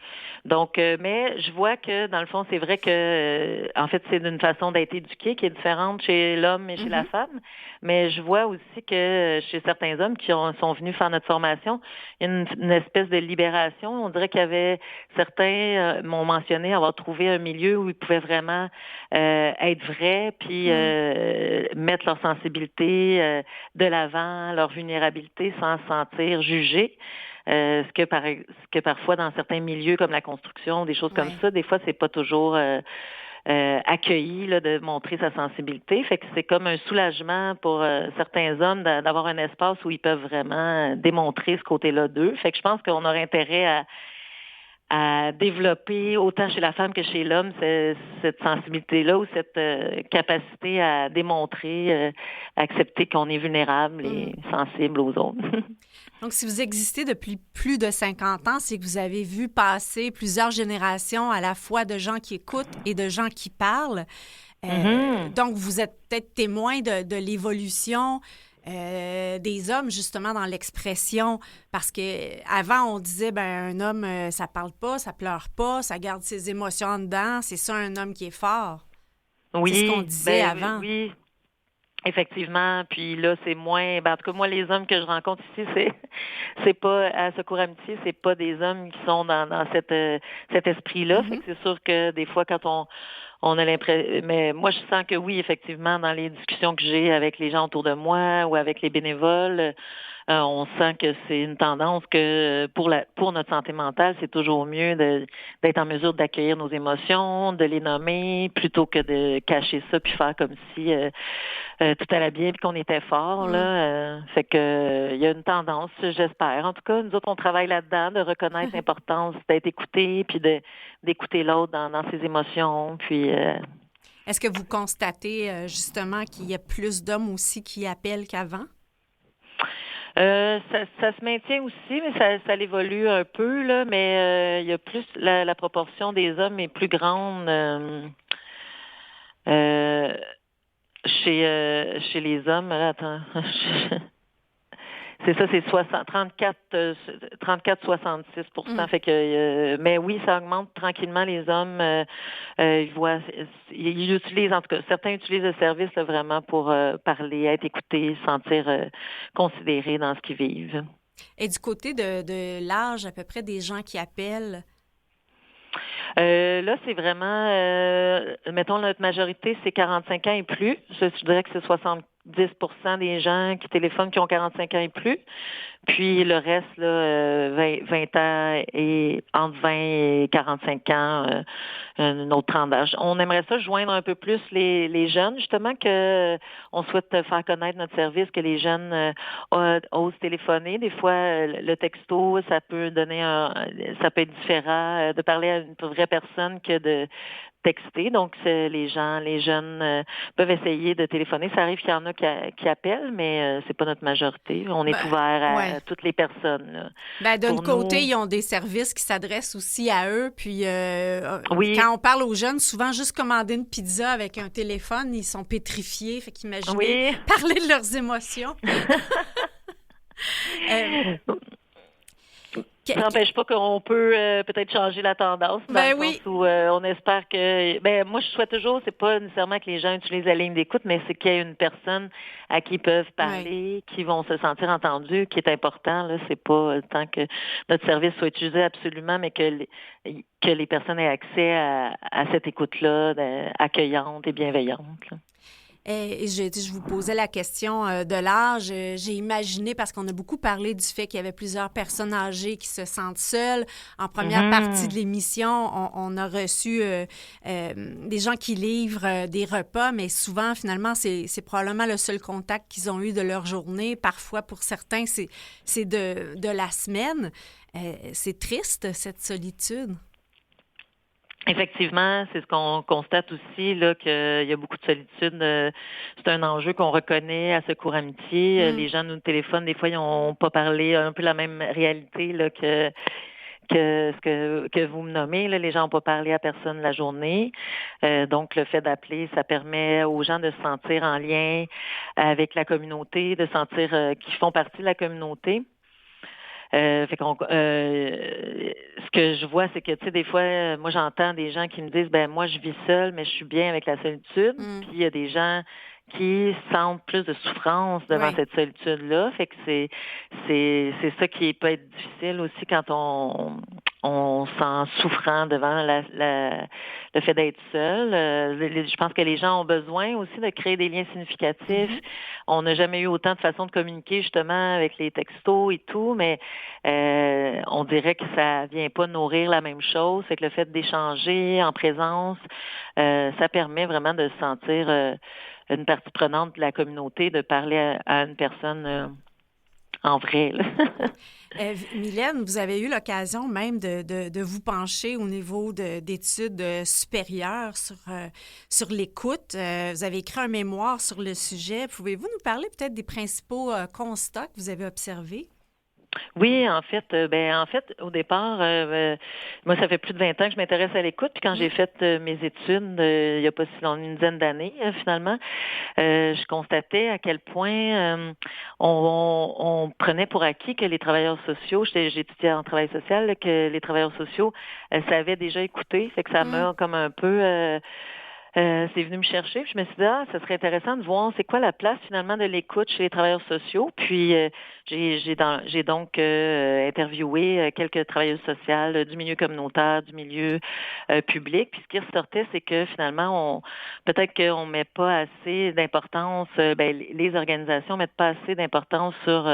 Donc, mais je vois que, dans le fond, c'est vrai que, en fait, c'est d'une façon d'être éduqué qui est différente chez l'homme et chez la femme. Mais je vois aussi que chez certains hommes qui sont venus faire notre formation, il y a une espèce de libération. On dirait qu'il y avait certains m'ont mentionné avoir trouvé un milieu où ils pouvaient vraiment être vrais, puis mettre leur sensibilité de l'avant, leur vulnérabilité sans se sentir jugés. Ce que parfois dans certains milieux comme la construction, des choses comme ça, des fois c'est pas toujours accueilli là, de montrer sa sensibilité. Fait que c'est comme un soulagement pour certains hommes d'avoir un espace où ils peuvent vraiment démontrer ce côté-là d'eux. Fait que je pense qu'on aurait intérêt à développer, autant chez la femme que chez l'homme, cette sensibilité-là ou cette capacité à démontrer, à accepter qu'on est vulnérable et sensible aux autres. Donc, si vous existez depuis plus de 50 ans, c'est que vous avez vu passer plusieurs générations à la fois de gens qui écoutent et de gens qui parlent. Donc, vous êtes peut-être témoin de l'évolution des hommes, justement, dans l'expression. Parce que avant on disait, un homme, ça parle pas, ça pleure pas, ça garde ses émotions en dedans. C'est ça, un homme qui est fort. Oui, c'est ce qu'on disait avant. Oui, effectivement. Puis là, c'est moins... en tout cas, moi, les hommes que je rencontre ici, c'est pas, à Secours Amitié, c'est pas des hommes qui sont dans cet esprit-là. Fait que c'est sûr que des fois, quand on a l'impression... Mais moi, je sens que oui, effectivement, dans les discussions que j'ai avec les gens autour de moi ou avec les bénévoles, on sent que c'est une tendance que pour notre santé mentale, c'est toujours mieux d'être en mesure d'accueillir nos émotions, de les nommer, plutôt que de cacher ça puis faire comme si tout allait bien puis qu'on était fort. Là, fait que il y a une tendance, j'espère. En tout cas, nous autres, on travaille là-dedans, de reconnaître l'importance d'être écouté puis d'écouter l'autre dans ses émotions. Puis est-ce que vous constatez justement qu'il y a plus d'hommes aussi qui appellent qu'avant? Ça se maintient aussi, mais ça évolue un peu, là, mais il y a plus la proportion des hommes est plus grande euh, chez les hommes. Là, attends. C'est ça, c'est 34-66%. Fait que, mais oui, ça augmente tranquillement. Les hommes, ils utilisent, en tout cas, certains utilisent le service là, vraiment pour parler, être écoutés, se sentir considérés dans ce qu'ils vivent. Et du côté de l'âge à peu près des gens qui appellent? Là, c'est vraiment, mettons, notre majorité, c'est 45 ans et plus. Je dirais que c'est 70% des gens qui téléphonent qui ont 45 ans et plus. Puis le reste, là, 20 ans et entre 20 et 45 ans, un autre tranche d'âge. On aimerait ça joindre un peu plus les jeunes, justement, que on souhaite faire connaître notre service, que les jeunes osent téléphoner. Des fois, le texto, ça peut ça peut être différent de parler à une vraie personne que de texter. Donc, les jeunes peuvent essayer de téléphoner. Ça arrive qu'il y en a qui appellent, mais c'est pas notre majorité. On est ouvert à toutes les personnes. Là. Ben, d'un côté, ils ont des services qui s'adressent aussi à eux. Puis, oui. Quand on parle aux jeunes, souvent, juste commander une pizza avec un téléphone, ils sont pétrifiés. Fait qu'imaginez parler de leurs émotions. Ça n'empêche pas qu'on peut peut-être changer la tendance dans le sens où on espère que... moi, je souhaite toujours, c'est pas nécessairement que les gens utilisent la ligne d'écoute, mais c'est qu'il y ait une personne à qui ils peuvent parler, qui vont se sentir entendus, qui est important. Là, c'est pas tant que notre service soit utilisé absolument, mais que les personnes aient accès à cette écoute-là, accueillante et bienveillante. Là. Je vous posais la question de l'âge. J'ai imaginé, parce qu'on a beaucoup parlé du fait qu'il y avait plusieurs personnes âgées qui se sentent seules. En première partie de l'émission, on a reçu des gens qui livrent des repas, mais souvent, finalement, c'est probablement le seul contact qu'ils ont eu de leur journée. Parfois, pour certains, c'est de la semaine. C'est triste, cette solitude. Effectivement, c'est ce qu'on constate aussi, là, qu'il y a beaucoup de solitude. C'est un enjeu qu'on reconnaît à Secours Amitié. Les gens nous téléphonent, des fois, ils n'ont pas parlé un peu la même réalité là, que ce que vous me nommez. Là, les gens n'ont pas parlé à personne la journée. Donc, le fait d'appeler, ça permet aux gens de se sentir en lien avec la communauté, de sentir qu'ils font partie de la communauté. Ce que je vois, c'est que, tu sais, des fois, moi, j'entends des gens qui me disent, moi, je vis seule, mais je suis bien avec la solitude. Puis, il y a des gens qui sentent plus de souffrance devant cette solitude-là. Fait que c'est ça qui peut être difficile aussi quand on sent souffrant devant le fait d'être seul. Je pense que les gens ont besoin aussi de créer des liens significatifs. On n'a jamais eu autant de façons de communiquer justement avec les textos et tout, mais on dirait que ça vient pas nourrir la même chose. C'est que le fait d'échanger en présence, ça permet vraiment de se sentir une partie prenante de la communauté, de parler à une personne en vrai. Mylène, vous avez eu l'occasion même de vous pencher au niveau d'études supérieures sur l'écoute. Vous avez écrit un mémoire sur le sujet. Pouvez-vous nous parler peut-être des principaux constats que vous avez observés? Oui, en fait, au départ, moi, ça fait plus de 20 ans que je m'intéresse à l'écoute. Puis quand j'ai fait mes études, il n'y a pas si longtemps, une dizaine d'années, finalement, je constatais à quel point on prenait pour acquis que les travailleurs sociaux, j'étudiais en travail social, là, que les travailleurs sociaux savaient déjà écouter. Fait que ça m'a comme un peu... c'est venu me chercher. Puis je me suis dit, ça serait intéressant de voir c'est quoi la place finalement de l'écoute chez les travailleurs sociaux. Puis j'ai donc interviewé quelques travailleuses sociales du milieu communautaire, du milieu public. Puis ce qui ressortait, c'est que finalement, peut-être qu'on met pas assez d'importance, les organisations mettent pas assez d'importance sur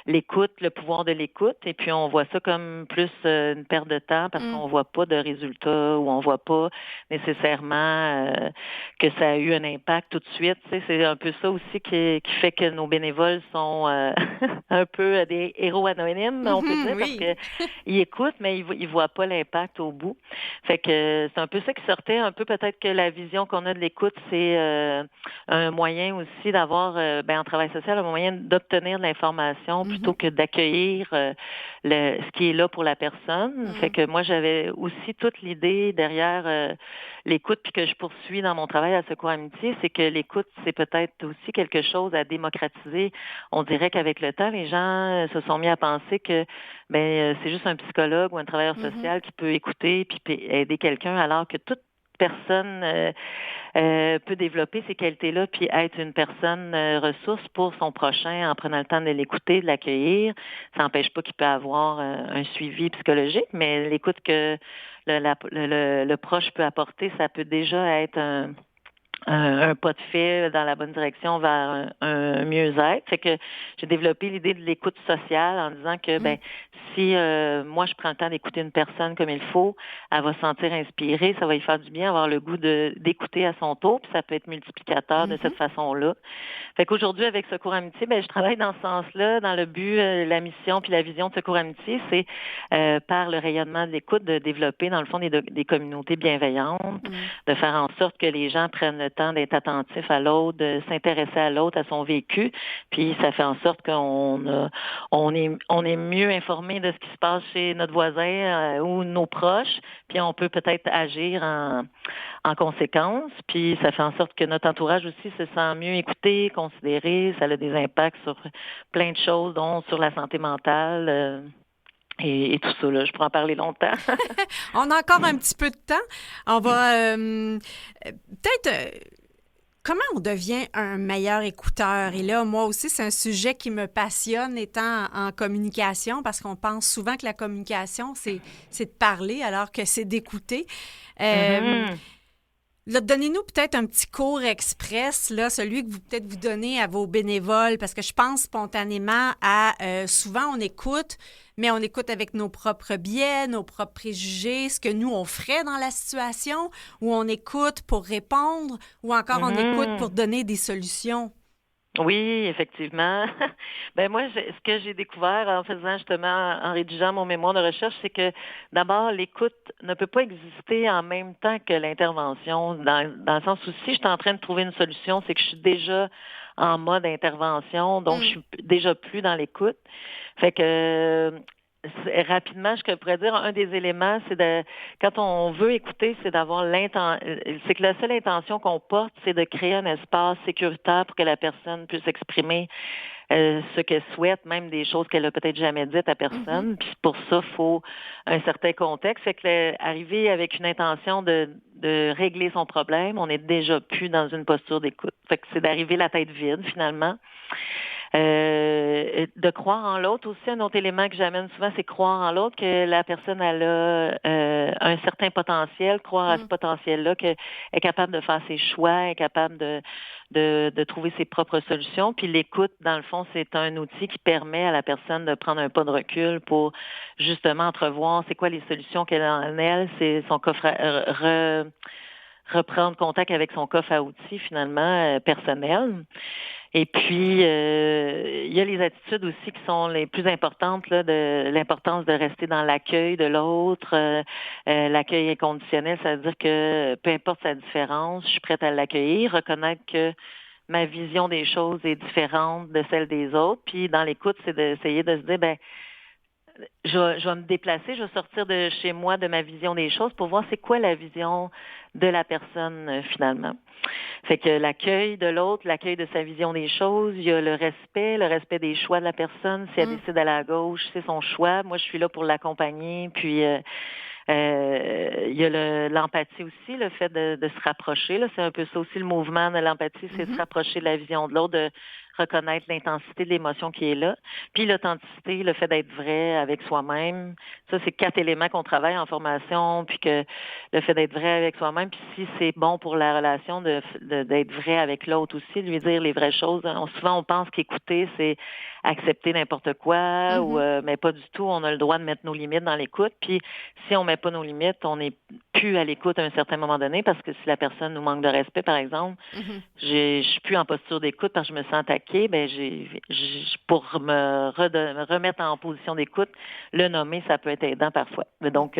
l'écoute, le pouvoir de l'écoute. Et puis on voit ça comme plus une perte de temps parce qu'on voit pas de résultats ou on voit pas nécessairement que ça a eu un impact tout de suite. Tu sais, c'est un peu ça aussi qui fait que nos bénévoles sont un peu des héros anonymes, on peut dire, oui. parce qu'ils écoutent, mais ils voient pas l'impact au bout. Fait que c'est un peu ça qui sortait, un peu peut-être que la vision qu'on a de l'écoute, c'est un moyen aussi d'avoir, en travail social, un moyen d'obtenir de l'information plutôt que d'accueillir ce qui est là pour la personne. Fait que moi, j'avais aussi toute l'idée derrière l'écoute, puis que je poursuis dans mon travail à Secours Amitié, c'est que l'écoute, c'est peut-être aussi quelque chose à démocratiser. On dirait qu'avec le temps, les gens se sont mis à penser que c'est juste un psychologue ou un travailleur social qui peut écouter puis aider quelqu'un, alors que toute personne peut développer ces qualités-là puis être une personne ressource pour son prochain en prenant le temps de l'écouter, de l'accueillir. Ça n'empêche pas qu'il peut avoir un suivi psychologique, mais l'écoute que le proche peut apporter, ça peut déjà être un pas de fait dans la bonne direction vers un mieux-être. Fait que j'ai développé l'idée de l'écoute sociale en disant que si moi je prends le temps d'écouter une personne comme il faut, elle va se sentir inspirée, ça va lui faire du bien, avoir le goût d'écouter à son tour, puis ça peut être multiplicateur de cette façon-là. Fait qu'aujourd'hui, avec Secours Amitié, je travaille dans ce sens-là, dans le but, la mission puis la vision de Secours Amitié, c'est par le rayonnement de l'écoute, de développer, dans le fond, des communautés bienveillantes, de faire en sorte que les gens prennent le temps d'être attentifs à l'autre, de s'intéresser à l'autre, à son vécu, puis ça fait en sorte qu'on est mieux informé de ce qui se passe chez notre voisin ou nos proches, puis on peut peut-être agir en conséquence, puis ça fait en sorte que notre entourage aussi se sent mieux écouté, considéré, ça a des impacts sur plein de choses, dont sur la santé mentale. Et tout ça, là, je pourrais en parler longtemps. On a encore un petit peu de temps. On va peut-être... comment on devient un meilleur écouteur? Et là, moi aussi, c'est un sujet qui me passionne étant en communication parce qu'on pense souvent que la communication, c'est de parler alors que c'est d'écouter. Là, donnez-nous peut-être un petit cours express, là, celui que vous donnez à vos bénévoles, parce que je pense spontanément à souvent on écoute, mais on écoute avec nos propres biais, nos propres préjugés, ce que nous on ferait dans la situation, ou on écoute pour répondre, ou encore on écoute pour donner des solutions. Oui, effectivement. Moi, ce que j'ai découvert en faisant justement, en rédigeant mon mémoire de recherche, c'est que d'abord, l'écoute ne peut pas exister en même temps que l'intervention, dans le sens où si je suis en train de trouver une solution, c'est que je suis déjà en mode intervention, donc je suis déjà plus dans l'écoute. Fait que rapidement, je pourrais dire, un des éléments, c'est quand on veut écouter, c'est d'avoir c'est que la seule intention qu'on porte, c'est de créer un espace sécuritaire pour que la personne puisse exprimer ce qu'elle souhaite, même des choses qu'elle a peut-être jamais dites à personne. Puis pour ça, il faut un certain contexte. Fait que arriver avec une intention de régler son problème, on n'est déjà plus dans une posture d'écoute. Fait que c'est d'arriver la tête vide, finalement. De croire en l'autre aussi, un autre élément que j'amène souvent, c'est croire en l'autre, que la personne elle a un certain potentiel, croire à ce potentiel-là, qu'elle est capable de faire ses choix, est capable de trouver ses propres solutions. Puis l'écoute, dans le fond, c'est un outil qui permet à la personne de prendre un pas de recul pour justement entrevoir c'est quoi les solutions qu'elle a en elle, c'est son coffre reprendre contact avec son coffre à outils, finalement, personnel. Et puis, il y a les attitudes aussi qui sont les plus importantes, là, de l'importance de rester dans l'accueil de l'autre. L'accueil inconditionnel, ça veut dire que peu importe sa différence, je suis prête à l'accueillir, reconnaître que ma vision des choses est différente de celle des autres. Puis, dans l'écoute, c'est d'essayer de se dire, je vais me déplacer, je vais sortir de chez moi, de ma vision des choses pour voir c'est quoi la vision de la personne finalement. Fait que l'accueil de l'autre, l'accueil de sa vision des choses, il y a le respect des choix de la personne. Si elle décide d'aller à gauche, c'est son choix. Moi, je suis là pour l'accompagner. Puis, il y a l'empathie aussi, le fait de se rapprocher. Là, c'est un peu ça aussi le mouvement de l'empathie, c'est se rapprocher de la vision de l'autre, de reconnaître l'intensité de l'émotion qui est là. Puis l'authenticité, le fait d'être vrai avec soi-même. Ça, c'est 4 éléments qu'on travaille en formation, puis que le fait d'être vrai avec soi-même, puis si c'est bon pour la relation, d'être vrai avec l'autre aussi, lui dire les vraies choses. Souvent, on pense qu'écouter, c'est accepter n'importe quoi, mais pas du tout. On a le droit de mettre nos limites dans l'écoute. Puis si on met pas nos limites, on n'est plus à l'écoute à un certain moment donné, parce que si la personne nous manque de respect, par exemple, je suis plus en posture d'écoute parce que je me sens attaquée, pour me remettre en position d'écoute, le nommer, ça peut être aidant parfois. Donc,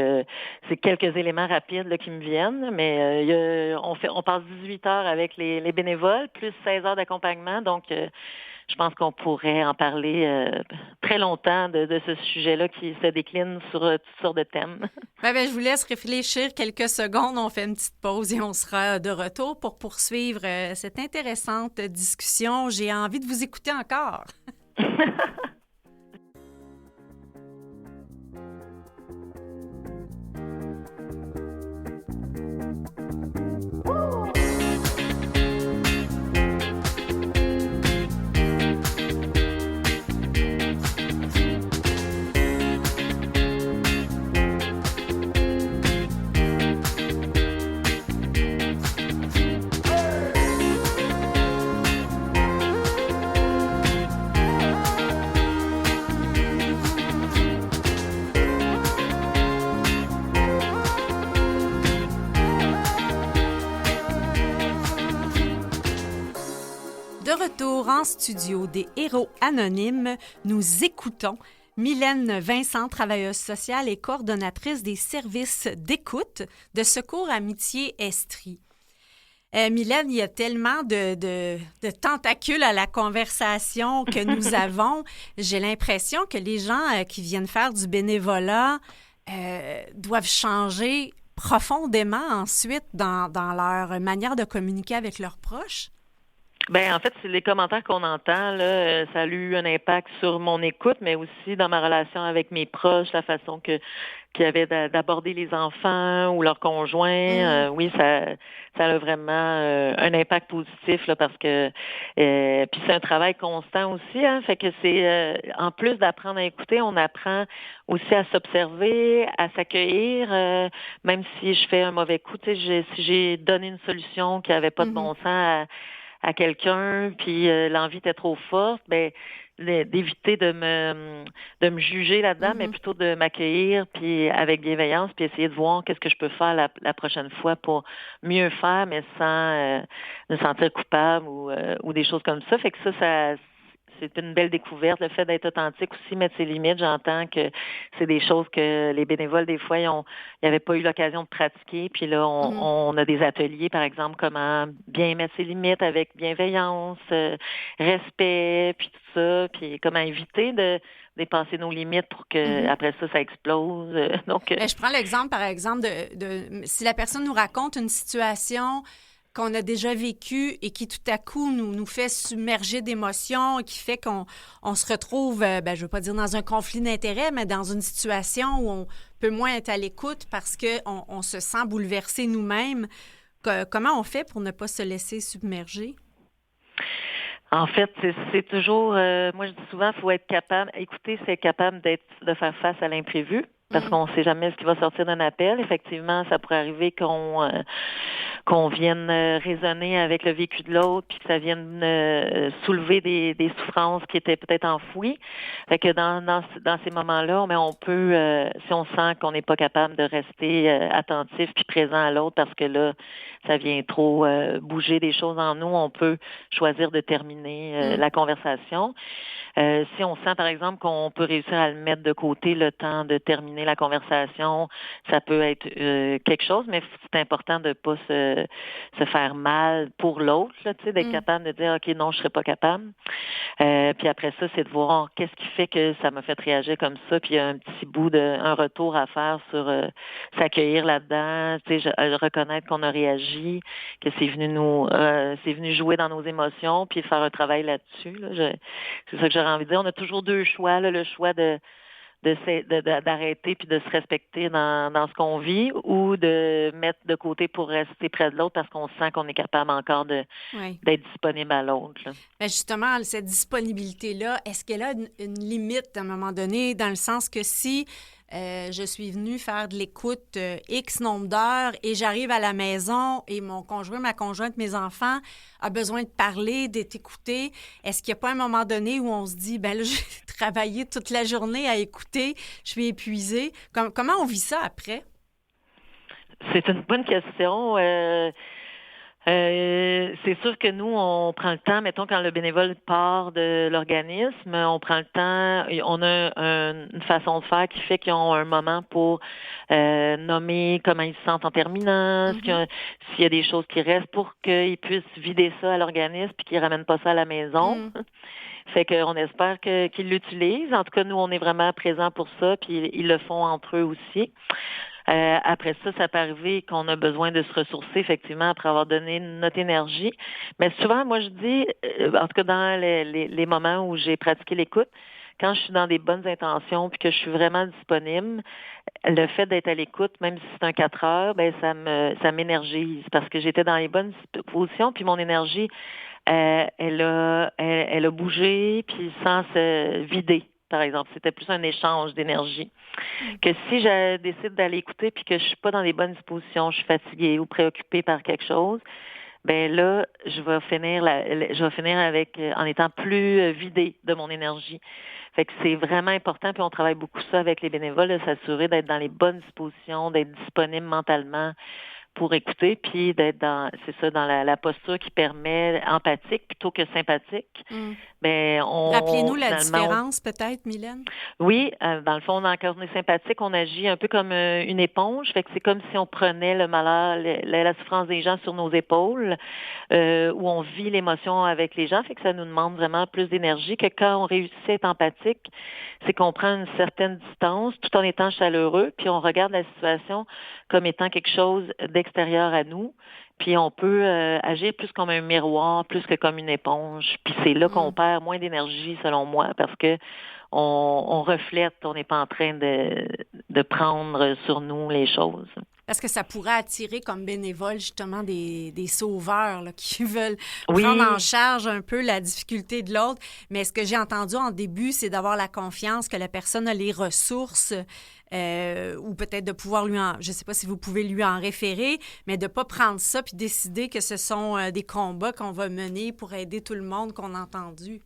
c'est quelques éléments rapides là, qui me viennent, mais on passe 18 heures avec les bénévoles, plus 16 heures d'accompagnement, donc je pense qu'on pourrait en parler très longtemps de ce sujet-là qui se décline sur toutes sortes de thèmes. Je vous laisse réfléchir quelques secondes. On fait une petite pause et on sera de retour pour poursuivre cette intéressante discussion. J'ai envie de vous écouter encore. De retour en studio des Héros Anonymes, nous écoutons Mylène Vincent, travailleuse sociale et coordonnatrice des services d'écoute de Secours Amitié Estrie. Mylène, il y a tellement de tentacules à la conversation que nous avons. J'ai l'impression que les gens qui viennent faire du bénévolat doivent changer profondément ensuite dans leur manière de communiquer avec leurs proches. En fait, c'est les commentaires qu'on entend, là, ça a eu un impact sur mon écoute, mais aussi dans ma relation avec mes proches, la façon qu'il y avait d'aborder les enfants ou leurs conjoints. Oui, ça a vraiment un impact positif, là, parce que puis c'est un travail constant aussi, hein, fait que c'est en plus d'apprendre à écouter, on apprend aussi à s'observer, à s'accueillir, même si je fais un mauvais coup, si j'ai donné une solution qui avait pas de bon sens à quelqu'un, puis l'envie était trop forte, d'éviter de me juger là-dedans, mais plutôt de m'accueillir, puis avec bienveillance, puis essayer de voir qu'est-ce que je peux faire la prochaine fois pour mieux faire, mais sans me sentir coupable ou des choses comme ça. Fait que ça c'est une belle découverte, le fait d'être authentique aussi, mettre ses limites. J'entends que c'est des choses que les bénévoles, des fois, ils n'avaient pas eu l'occasion de pratiquer. Puis là, on a des ateliers, par exemple, comment bien mettre ses limites avec bienveillance, respect, puis tout ça, puis comment éviter de dépasser nos limites pour que après ça explose. Donc, je prends l'exemple, par exemple, de si la personne nous raconte une situation qu'on a déjà vécu et qui tout à coup nous fait submerger d'émotions, qui fait qu'on se retrouve, je ne veux pas dire dans un conflit d'intérêts, mais dans une situation où on peut moins être à l'écoute parce qu'on se sent bouleversé nous-mêmes. Comment on fait pour ne pas se laisser submerger? En fait, c'est toujours, moi je dis souvent, il faut être capable, écouter, c'est capable de faire face à l'imprévu. Parce qu'on ne sait jamais ce qui va sortir d'un appel. Effectivement, ça pourrait arriver qu'on vienne raisonner avec le vécu de l'autre, puis que ça vienne soulever des souffrances qui étaient peut-être enfouies. Fait que dans ces moments-là, on peut, si on sent qu'on n'est pas capable de rester attentif puis présent à l'autre, parce que là, ça vient trop bouger des choses en nous, on peut choisir de terminer la conversation. Si on sent, par exemple, qu'on peut réussir à le mettre de côté le temps de terminer la conversation, ça peut être quelque chose, mais c'est important de ne pas se faire mal pour l'autre, là, d'être capable de dire « OK, non, je ne serais pas capable ». Puis après ça, c'est de voir qu'est-ce qui fait que ça m'a fait réagir comme ça, puis il y a un petit bout un retour à faire sur s'accueillir là-dedans, reconnaître qu'on a réagi, que c'est venu jouer dans nos émotions, puis faire un travail là-dessus. Là. C'est ça que j'aurais envie de dire. On a toujours deux choix, là, le choix d'arrêter puis de se respecter dans ce qu'on vit, ou de mettre de côté pour rester près de l'autre parce qu'on sent qu'on est capable encore d'être disponible à l'autre. Mais justement, cette disponibilité-là, est-ce qu'elle a une limite à un moment donné, dans le sens que si je suis venue faire de l'écoute X nombre d'heures et j'arrive à la maison et mon conjoint, ma conjointe, mes enfants a besoin de parler, d'être écouté. Est-ce qu'il n'y a pas un moment donné où on se dit, ben là, j'ai travaillé toute la journée à écouter, je suis épuisée. Comment on vit ça après? C'est une bonne question. C'est sûr que nous, on prend le temps, mettons, quand le bénévole part de l'organisme, on prend le temps, et on a une façon de faire qui fait qu'ils ont un moment pour nommer comment ils se sentent en terminant, s'il y a des choses qui restent pour qu'ils puissent vider ça à l'organisme puis qu'ils ne ramènent pas ça à la maison. Fait qu'on espère qu'ils l'utilisent. En tout cas, nous, on est vraiment présents pour ça, puis ils le font entre eux aussi. Après ça, ça peut arriver qu'on a besoin de se ressourcer, effectivement, après avoir donné notre énergie. Mais souvent, moi, je dis, en tout cas dans les moments où j'ai pratiqué l'écoute, quand je suis dans des bonnes intentions puis que je suis vraiment disponible, le fait d'être à l'écoute, même si c'est un 4 heures, ben ça m'énergise parce que j'étais dans les bonnes positions puis mon énergie, elle a bougé puis sans se vider. Par exemple, c'était plus un échange d'énergie. Que si je décide d'aller écouter puis que je suis pas dans les bonnes dispositions, je suis fatiguée ou préoccupée par quelque chose, ben là, je vais finir avec en étant plus vidée de mon énergie. Fait que c'est vraiment important, puis on travaille beaucoup ça avec les bénévoles, de s'assurer d'être dans les bonnes dispositions, d'être disponible mentalement pour écouter, puis d'être dans la posture qui permet empathique plutôt que sympathique. Ben, Rappelez-nous la différence, peut-être, Mylène? Oui, dans le fond, quand on est sympathique, on agit un peu comme une éponge. Fait que c'est comme si on prenait le malheur, la souffrance des gens sur nos épaules, où on vit l'émotion avec les gens. Fait que ça nous demande vraiment plus d'énergie que quand on réussit à être empathique, c'est qu'on prend une certaine distance tout en étant chaleureux, puis on regarde la situation comme étant quelque chose d'extérieur à nous. Puis on peut agir plus comme un miroir, plus que comme une éponge. Puis c'est là qu'on perd moins d'énergie, selon moi, parce que on reflète, on n'est pas en train de prendre sur nous les choses. Parce que ça pourrait attirer comme bénévoles justement des sauveurs là, qui veulent prendre en charge un peu la difficulté de l'autre. Mais ce que j'ai entendu en début, c'est d'avoir la confiance que la personne a les ressources ou peut-être de pouvoir je ne sais pas si vous pouvez lui en référer, mais de ne pas prendre ça puis décider que ce sont des combats qu'on va mener pour aider tout le monde qu'on a entendu.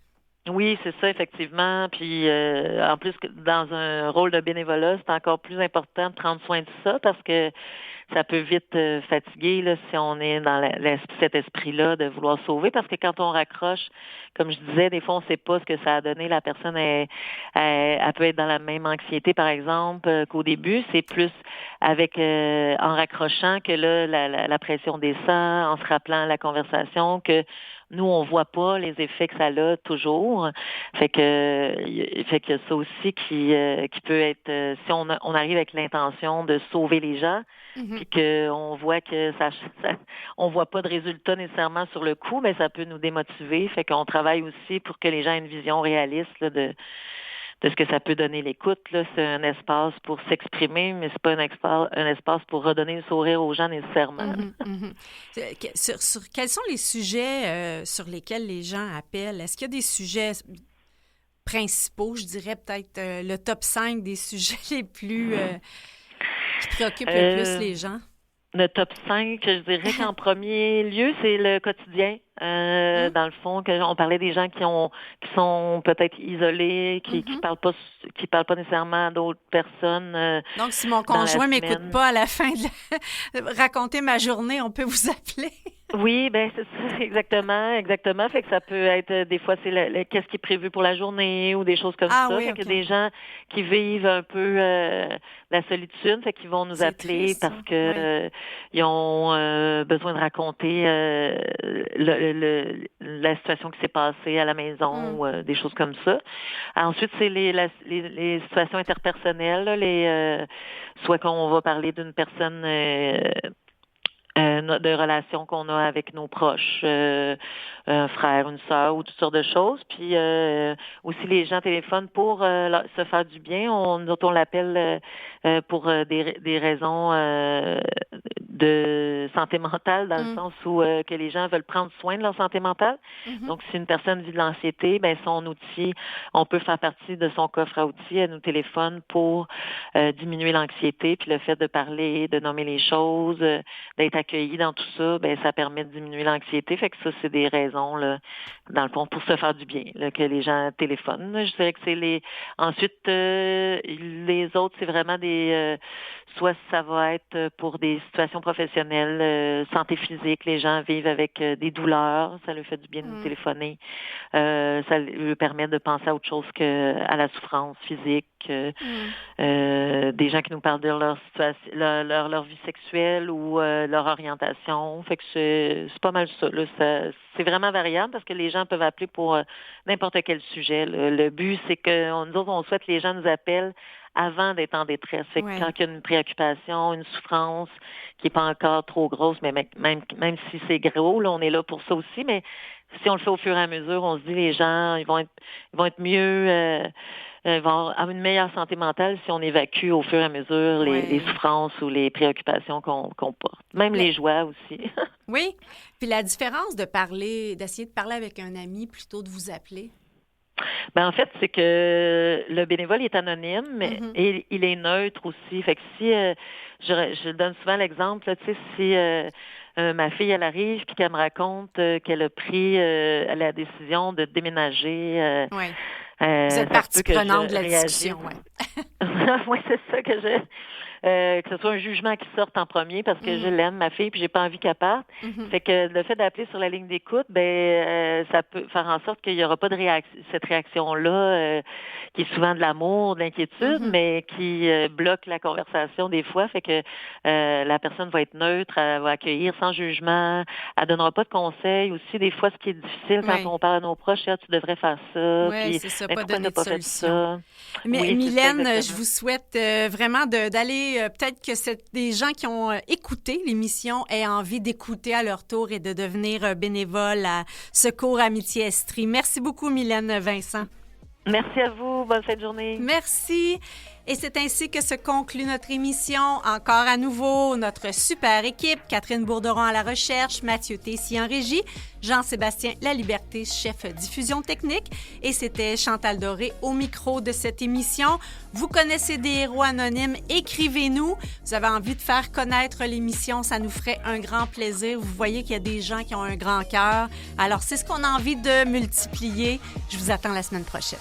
Oui, c'est ça, effectivement. Puis en plus, dans un rôle de bénévolat, c'est encore plus important de prendre soin de ça parce que ça peut vite fatiguer là, si on est dans cet esprit-là de vouloir sauver. Parce que quand on raccroche, comme je disais, des fois, on ne sait pas ce que ça a donné. La personne, elle peut être dans la même anxiété, par exemple, qu'au début. C'est plus avec en raccrochant que là, la pression descend, en se rappelant la conversation, que nous, on voit pas les effets que ça a toujours. Fait que ça aussi qui peut être, si on arrive avec l'intention de sauver les gens, puis qu'on voit que on voit pas de résultat nécessairement sur le coup, mais ça peut nous démotiver. Fait qu'on travaille aussi pour que les gens aient une vision réaliste là, de ce que ça peut donner l'écoute. Là. C'est un espace pour s'exprimer, mais c'est pas un espace pour redonner le sourire aux gens nécessairement. Sur quels sont les sujets sur lesquels les gens appellent? Est-ce qu'il y a des sujets principaux, je dirais peut-être le top 5 des sujets les plus qui préoccupent le plus les gens? Le top 5, je dirais qu'en premier lieu, c'est le quotidien. Dans le fond, on parlait des gens qui sont peut-être isolés, qui parlent pas nécessairement à d'autres personnes. Donc, si mon conjoint m'écoute pas à la fin de raconter ma journée, on peut vous appeler. Oui, ben c'est ça, exactement. Fait que ça peut être des fois c'est qu'est-ce qui est prévu pour la journée ou des choses comme ça. Oui, fait que des gens qui vivent un peu la solitude, fait qu'ils vont nous appeler triste, parce que ils ont besoin de raconter la situation qui s'est passée à la maison ou des choses comme ça. Ensuite, c'est les situations interpersonnelles, là, soit qu'on va parler d'une personne de relations qu'on a avec nos proches, un frère, une sœur ou toutes sortes de choses. Puis aussi les gens téléphonent pour se faire du bien. On l'appelle pour des raisons de santé mentale, dans le sens où que les gens veulent prendre soin de leur santé mentale. Donc, si une personne vit de l'anxiété, ben son outil, on peut faire partie de son coffre à outils. Elle nous téléphone pour diminuer l'anxiété, puis le fait de parler, de nommer les choses, d'être accueilli dans tout ça, ben ça permet de diminuer l'anxiété. Fait que ça, c'est des raisons, là, dans le fond, pour se faire du bien, là, que les gens téléphonent. Je dirais que c'est les... Ensuite, les autres, c'est vraiment des... soit ça va être pour des situations professionnelles, santé physique, les gens vivent avec des douleurs, ça leur fait du bien de nous téléphoner. Ça leur permet de penser à autre chose qu'à la souffrance physique. Des gens qui nous parlent de leur situation, leur vie sexuelle ou leur orientation. Fait que c'est pas mal ça, là. C'est vraiment variable parce que les gens peuvent appeler pour n'importe quel sujet. Là. Le but, c'est que nous autres, on souhaite que les gens nous appellent avant d'être en détresse. Fait que quand il y a une préoccupation, une souffrance qui n'est pas encore trop grosse, mais même si c'est gros, là, on est là pour ça aussi, mais si on le fait au fur et à mesure, on se dit les gens, ils vont être mieux, ils vont avoir une meilleure santé mentale si on évacue au fur et à mesure les souffrances ou les préoccupations qu'on porte. Même les joies aussi. Oui. Puis la différence d'essayer de parler avec un ami plutôt de vous appeler? Ben en fait, c'est que le bénévole est anonyme et il est neutre aussi. Fait que si je donne souvent l'exemple, tu sais, si ma fille elle arrive puis qu'elle me raconte qu'elle a pris la décision de déménager. Vous êtes partie prenante de la discussion, oui, c'est ça que ce soit un jugement qui sorte en premier parce que je l'aime, ma fille, puis j'ai pas envie qu'elle parte. Fait que le fait d'appeler sur la ligne d'écoute, ça peut faire en sorte qu'il y aura pas de cette réaction-là qui est souvent de l'amour, de l'inquiétude, mais qui bloque la conversation des fois. Fait que la personne va être neutre, elle va accueillir sans jugement, elle donnera pas de conseils. Aussi, des fois, ce qui est difficile quand on parle à nos proches, c'est tu devrais faire ça. Oui, c'est ça, pas donner de solution. Mais Mylène, je vous souhaite vraiment d'aller peut-être que des gens qui ont écouté l'émission aient envie d'écouter à leur tour et de devenir bénévole à Secours Amitié Estrie. Merci beaucoup, Mylène Vincent. Merci à vous. Bonne fin de journée. Merci. Et c'est ainsi que se conclut notre émission. Encore à nouveau, notre super équipe, Catherine Bourderon à la recherche, Mathieu Tessier en régie, Jean-Sébastien Laliberté, chef diffusion technique, et c'était Chantal Doré au micro de cette émission. Vous connaissez des héros anonymes, écrivez-nous. Vous avez envie de faire connaître l'émission, ça nous ferait un grand plaisir. Vous voyez qu'il y a des gens qui ont un grand cœur. Alors, c'est ce qu'on a envie de multiplier. Je vous attends la semaine prochaine.